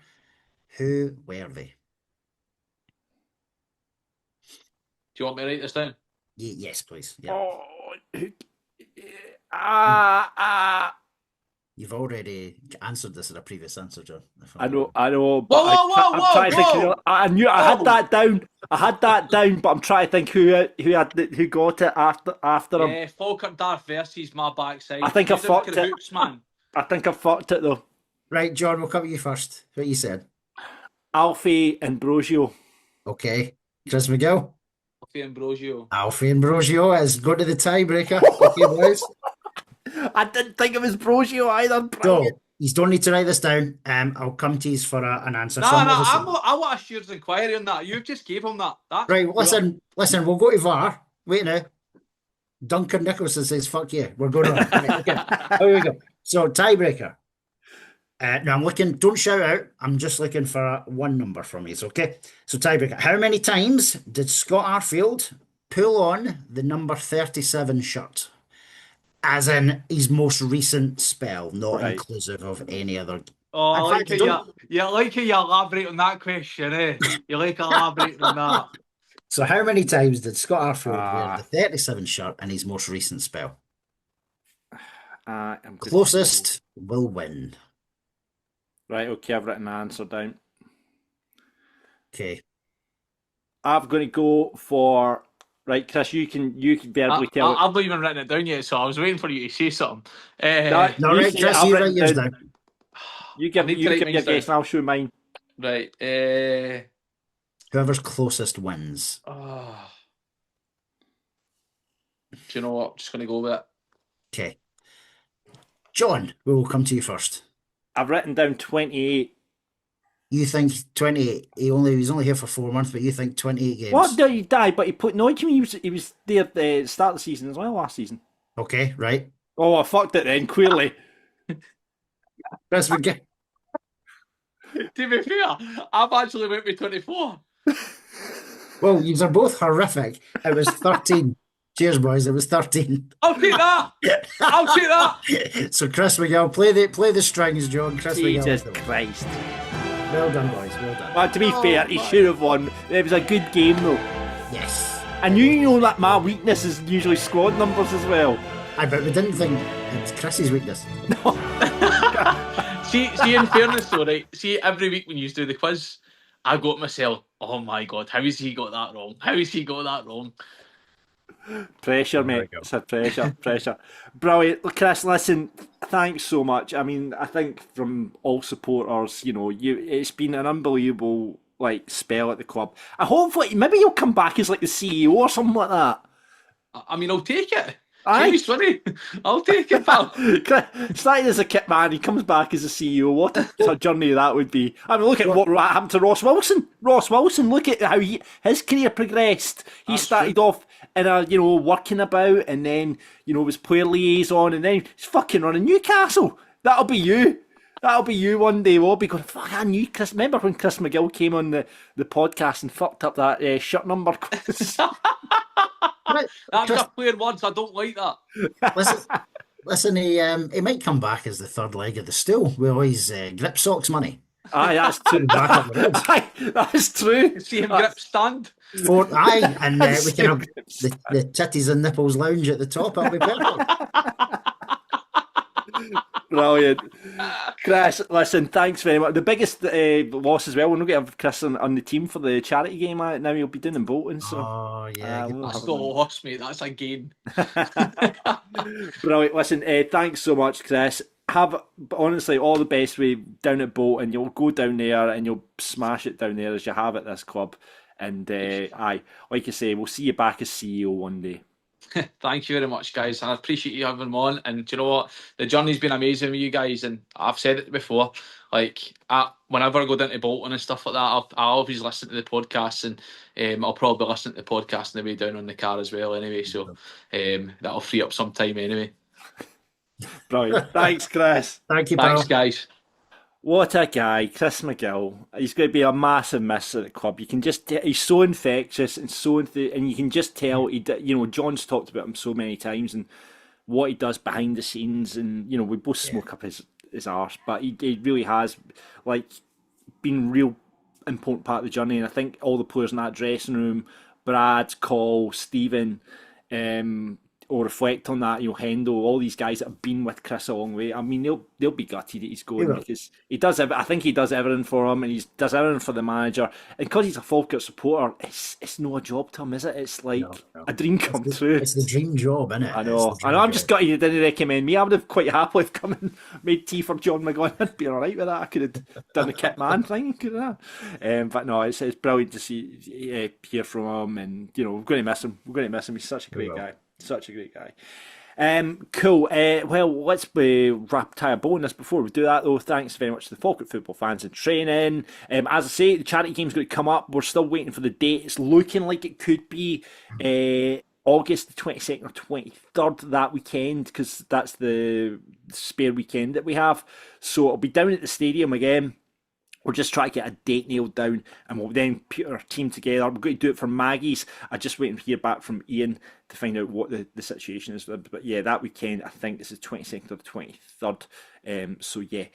Who were they? Do you want me to write this down? Yes, please. Yeah. Oh, You've already answered this in a previous answer, John. I know, but Whoa, I'm trying to think. whoa. I knew I had Whoa. that down. I had that down, but I'm trying to think who got it after him. Yeah, Falkirk Daft Versus my backside. I think I He's a fucked wicked it. hoops, man. I think I fucked it though. Right, John, we'll come to you first. What you said? Alfie and Brosio. Okay. Chris McGill. Alfie Ambrosio. Alfie Ambrosio is going to the tiebreaker. Okay, boys. I didn't think it was Brogio either. Brilliant. So, you don't need to write this down. I'll come to you for an answer. No, Some no, obviously. I want a Shears inquiry on that. You just gave him that. That's Right, poor. listen, we'll go to VAR. Wait now. Duncan Nicholson says, fuck you. We're going on. Right, okay. Here we go. So, tiebreaker. Now, I'm looking, don't shout out. I'm just looking for one number from you, okay? So, tiebreaker. How many times did Scott Arfield pull on the number 37 shirt? As in his most recent spell, not Right. inclusive of any other. Oh, I In like fact, how you like how you elaborate on that question, eh? You like elaborating on that. So, how many times did Scott Arfield wear Ah. the 37 shirt in his most recent spell? I'm good. Closest will win. Right, okay, I've written the answer down. Okay. I'm going to go for... Right, Chris, you can verbally tell it. I've not even written it down yet, so I was waiting for you to say something. No, No, you right, say Chris, I've you written write yours down. down. You give I need to write your mine guess and I'll show mine. Right. Whoever's closest wins. Oh. Do you know what? I'm just going to go with it. Okay. John, we will come to you first. I've written down 28. You think 28? He's only here for 4 months, but you think 28 games? What? No, he died, but he put... No, he was there at the start of the season as well, last season. Okay, right. Oh, I fucked it then, clearly. Chris McGill. To be fair, I've actually went with 24. Well, these are both horrific. It was 13. Cheers, boys. It was 13. I'll take that. I'll take that. So, Chris McGill, play the strings, John. Chris Jesus McGill. Christ. Well done, boys. Well done. Well, to be fair, he should have won. It was a good game, though. Yes. And you know that my weakness is usually squad numbers as well. But we didn't think it was Chris's weakness. See, in fairness though, right? See, every week when you do the quiz, I go to myself, oh my God, how has he got that wrong? How has he got that wrong? Pressure, mate. It's a pressure. Brilliant. Chris, listen, thanks so much. I mean, I think from all supporters, it's been an unbelievable spell at the club. I hopefully maybe you'll come back as the CEO or something like that. I mean, I'll take it. Aye. Jamie's funny. I'll take it, pal. Starting as a kit man, he comes back as a CEO. What a journey that would be. I mean, look at what happened to Ross Wilson. Ross Wilson, look at how his career progressed. He started off in a, working about, and then, was player liaison, and then he's fucking running Newcastle. That'll be you. That'll be you one day. We'll be going, fuck, I knew Chris. Remember when Chris McGill came on the podcast and fucked up that shirt number quiz? That's a player once. I don't like that. Listen, he might come back as the third leg of the stool with all his grip socks money. Aye, that's true. Aye, that's true. See him grip stand. And we can have the titties and nipples lounge at the top. That'll be perfect. Brilliant. Chris, listen, thanks very much. The biggest loss as well, we're not going to have Chris on the team for the charity game. Now he'll be doing in Bolton. So. Oh, yeah. That's the loss, mate. That's a gain. Brilliant. Listen, thanks so much, Chris. Have, honestly, all the best with down at Bolton. You'll go down there and you'll smash it down there as you have at this club. And, like I say, we'll see you back as CEO one day. Thank you very much, guys. I appreciate you having me on. And do you know what? The journey's been amazing with you guys. And I've said it before. Whenever I go down to Bolton and stuff like that, I always listen to the podcasts, and I'll probably listen to the podcast on the way down on the car as well. Anyway, so that'll free up some time anyway. Brilliant. Thanks, Chris. Thank you, pal. Thanks, guys. What a guy, Chris McGill. He's going to be a massive miss at the club. You can just he's so infectious and and you can just tell John's talked about him so many times and what he does behind the scenes, and we both smoke up his arse, but he really has been a real important part of the journey. And I think all the players in that dressing room, Brad, Cole, Stephen, or reflect on that. Hendo, all these guys that have been with Chris a long way. I mean, they'll be gutted that he's going, because he does. I think he does everything for him, and he does everything for the manager. And because he's a Falkirk supporter, it's no a job to him, is it? It's like a dream come true. It's the dream job, isn't it? I know. I'm just gutted you didn't recommend me. I would have quite happily come and made tea for John McGill. I'd be all right with that. I could have done the kitman thing, couldn't I? But no, it's brilliant to see, hear from him, and we're going to miss him. He's such a great guy. Such a great guy. Cool. Well, let's tie a bow on this before we do that, though. Thanks very much to the Falkirk football fans in training. As I say, the charity game's going to come up. We're still waiting for the date. It's looking like it could be August the 22nd or 23rd that weekend, because that's the spare weekend that we have. So it'll be down at the stadium again. We're just trying to get a date nailed down, and we'll then put our team together. We're going to do it for Maggie's. I'm just waiting to hear back from Ian to find out what the situation is. But yeah, that weekend, I think it's the 22nd or the 23rd. So yeah,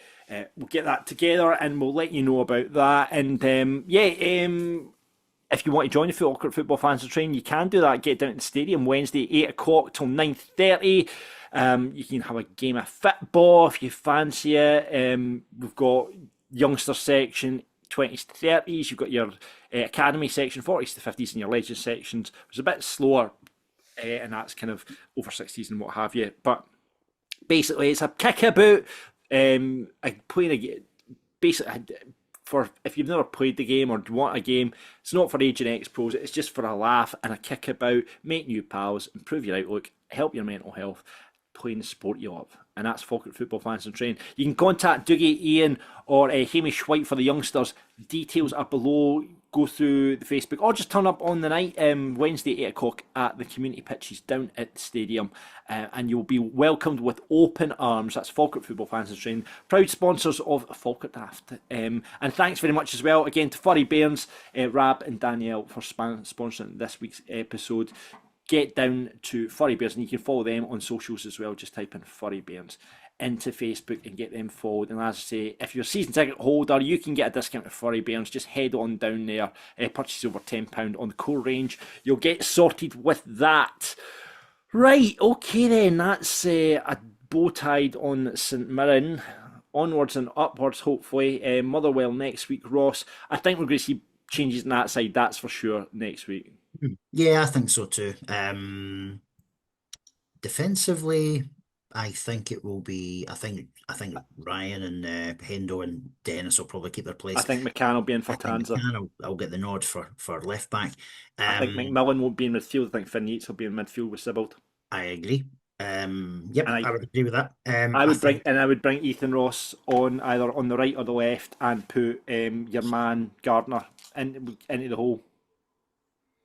we'll get that together and we'll let you know about that. And if you want to join the Falkirk Football Fans of Train, you can do that. Get down to the stadium Wednesday, 8 o'clock till 9:30. You can have a game of football if you fancy it. We've got youngster section, 20s to 30s. You've got your academy section, 40s to 50s, and your legend sections, which is a bit slower, and that's kind of over 60s and what have you. But basically, it's a kickabout. Basically, for if you've never played the game or want a game, it's not for Age and X pros. It's just for a laugh and a kickabout. Make new pals, improve your outlook, help your mental health, playing the sport you love. And that's Falkirk Football Fans and Train. You can contact Dougie, Ian, or Hamish White for the youngsters. Details are below. Go through the Facebook, or just turn up on the night, Wednesday, 8 o'clock at the community pitches down at the stadium, and you'll be welcomed with open arms. That's Falkirk Football Fans and Train, proud sponsors of Falkirk Daft. And thanks very much as well again to Furry Bairns, Rab and Danielle for sponsoring this week's episode. Get down to Furry Bairns, and you can follow them on socials as well. Just type in Furry Bairns into Facebook and get them followed. And as I say, if you're a season ticket holder, you can get a discount at Furry Bairns. Just head on down there, purchase over £10 on the core range. You'll get sorted with that. Right, okay then, that's a bow tied on St Mirren. Onwards and upwards, hopefully. Motherwell next week, Ross. I think we're going to see changes on that side, that's for sure, next week. Yeah, I think so too. Defensively, I think it will be. I think Ryan and Hendo and Dennis will probably keep their place. I think McCann will be in for Tanza. I'll get the nod for left back. I think McMillan won't be in midfield. I think Finn Yates will be in midfield with Sibbald. I agree. Yep, I would agree with that. I would bring Ethan Ross on either on the right or the left, and put your man Gardner into the hole.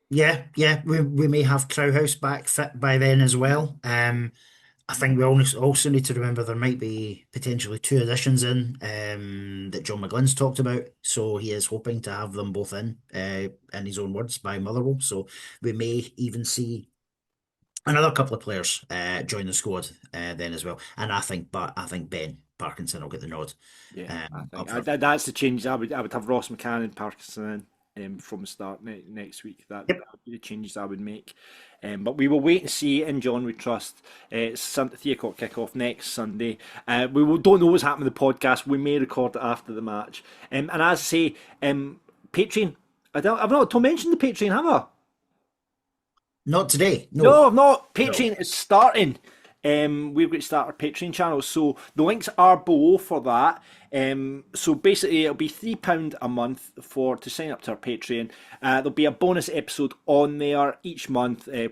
Yeah, we may have Crowhouse back fit by then as well. I think we also need to remember there might be potentially 2 additions in that John McGlynn's talked about. So he is hoping to have them both in his own words, by Motherwell. So we may even see another couple of players join the squad then as well. And I think Ben Parkinson will get the nod. Yeah, that's the change. I would have Ross McCann and Parkinson in. From the start next week. That would be the changes I would make. But we will wait and see in John we trust. It's 3 o'clock kickoff next Sunday. Don't know what's happening with the podcast. We may record it after the match. And as I say, Patreon. I've not mentioned the Patreon, have I? Not today. No, I've not. Patreon is starting. We're going to start our Patreon channel, so the links are below for that. So basically, it'll be £3 a month to sign up to our Patreon. There'll be a bonus episode on there each month, where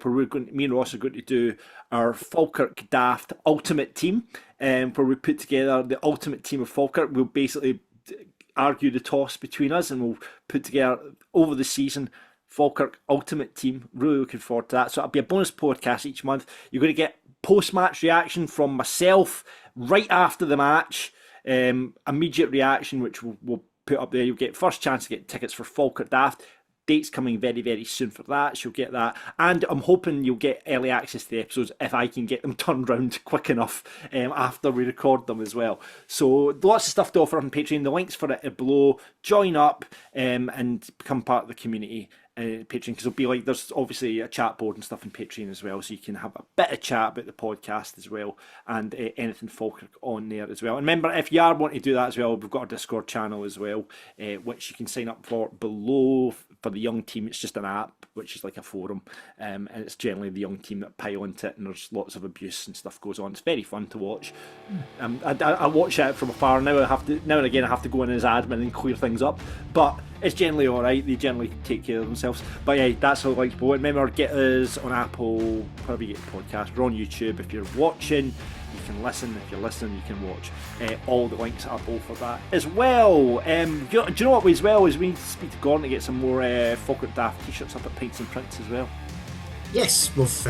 me and Ross are going to do our Falkirk Daft Ultimate Team, where we put together the ultimate team of Falkirk. We'll basically argue the toss between us, and we'll put together over the season Falkirk Ultimate Team. Really looking forward to that. So it'll be a bonus podcast each month. You're going to get post-match reaction from myself right after the match, immediate reaction, which we'll put up there. You'll get first chance to get tickets for Falkirk Daft. Dates coming very, very soon for that, so you'll get that. And I'm hoping you'll get early access to the episodes if I can get them turned around quick enough after we record them as well. So lots of stuff to offer on Patreon. The links for it are below. Join up and become part of the community. Patreon, because it'll be like, there's obviously a chat board and stuff in Patreon as well, so you can have a bit of chat about the podcast as well, and anything Falkirk on there as well. And remember, if you are wanting to do that as well, we've got a Discord channel as well, which you can sign up for below. For the young team, it's just an app, which is like a forum, and it's generally the young team that pile into it, and there's lots of abuse and stuff goes on. It's very fun to watch. I watch it from afar. Now and again I have to go in as admin and clear things up, but it's generally alright. They generally take care of themselves. But yeah, that's how I like to go. Remember, get us on Apple, wherever you get the podcast. We're on YouTube. If you're watching, you can listen. If you're listening, you can watch. All the links are both for that as well. Do you know what, as well, is we need to speak to Gordon to get some more Falkirk Daft t-shirts up at Pints and Prints as well. Yes, we've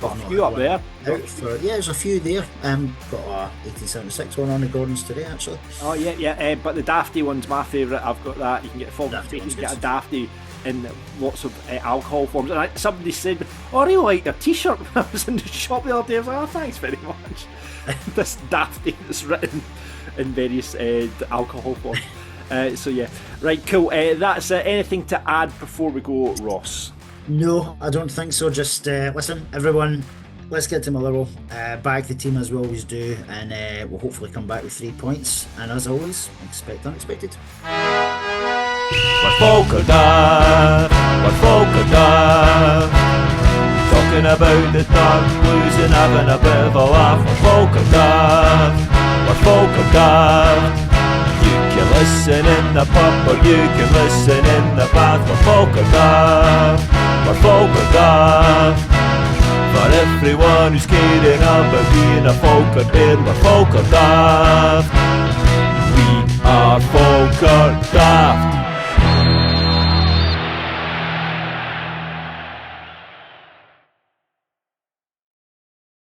got a few up there. There's a few there. Got a 1876 one on the Gordons today, actually. Oh yeah. But the Dafty one's my favourite. I've got that. You can get a Falkirk Dafty, you can get a Dafty in lots of alcohol forms. And somebody said, "Oh, I really like your t-shirt." When I was in the shop the other day, I was like, "Oh, thanks very much." This Dafty that's written in various alcohol forms. So yeah, right, cool. That's anything to add before we go, Ross? No, I don't think so. Just listen, everyone, let's get to Motherwell. Back the team as we always do, and we'll hopefully come back with 3 points. And as always, expect unexpected. We're Falkirk Daft, we're Falkirk Daft, talking about the dark blues and having a bit of a laugh. We're Falkirk Daft, we're Falkirk Daft. You can listen in the pub or you can listen in the bath. We're Falkirk Daft, we're Falkirk Daft. For everyone who's caring about being a Falkirk bear, we're Falkirk Daft. We are Falkirk Daft.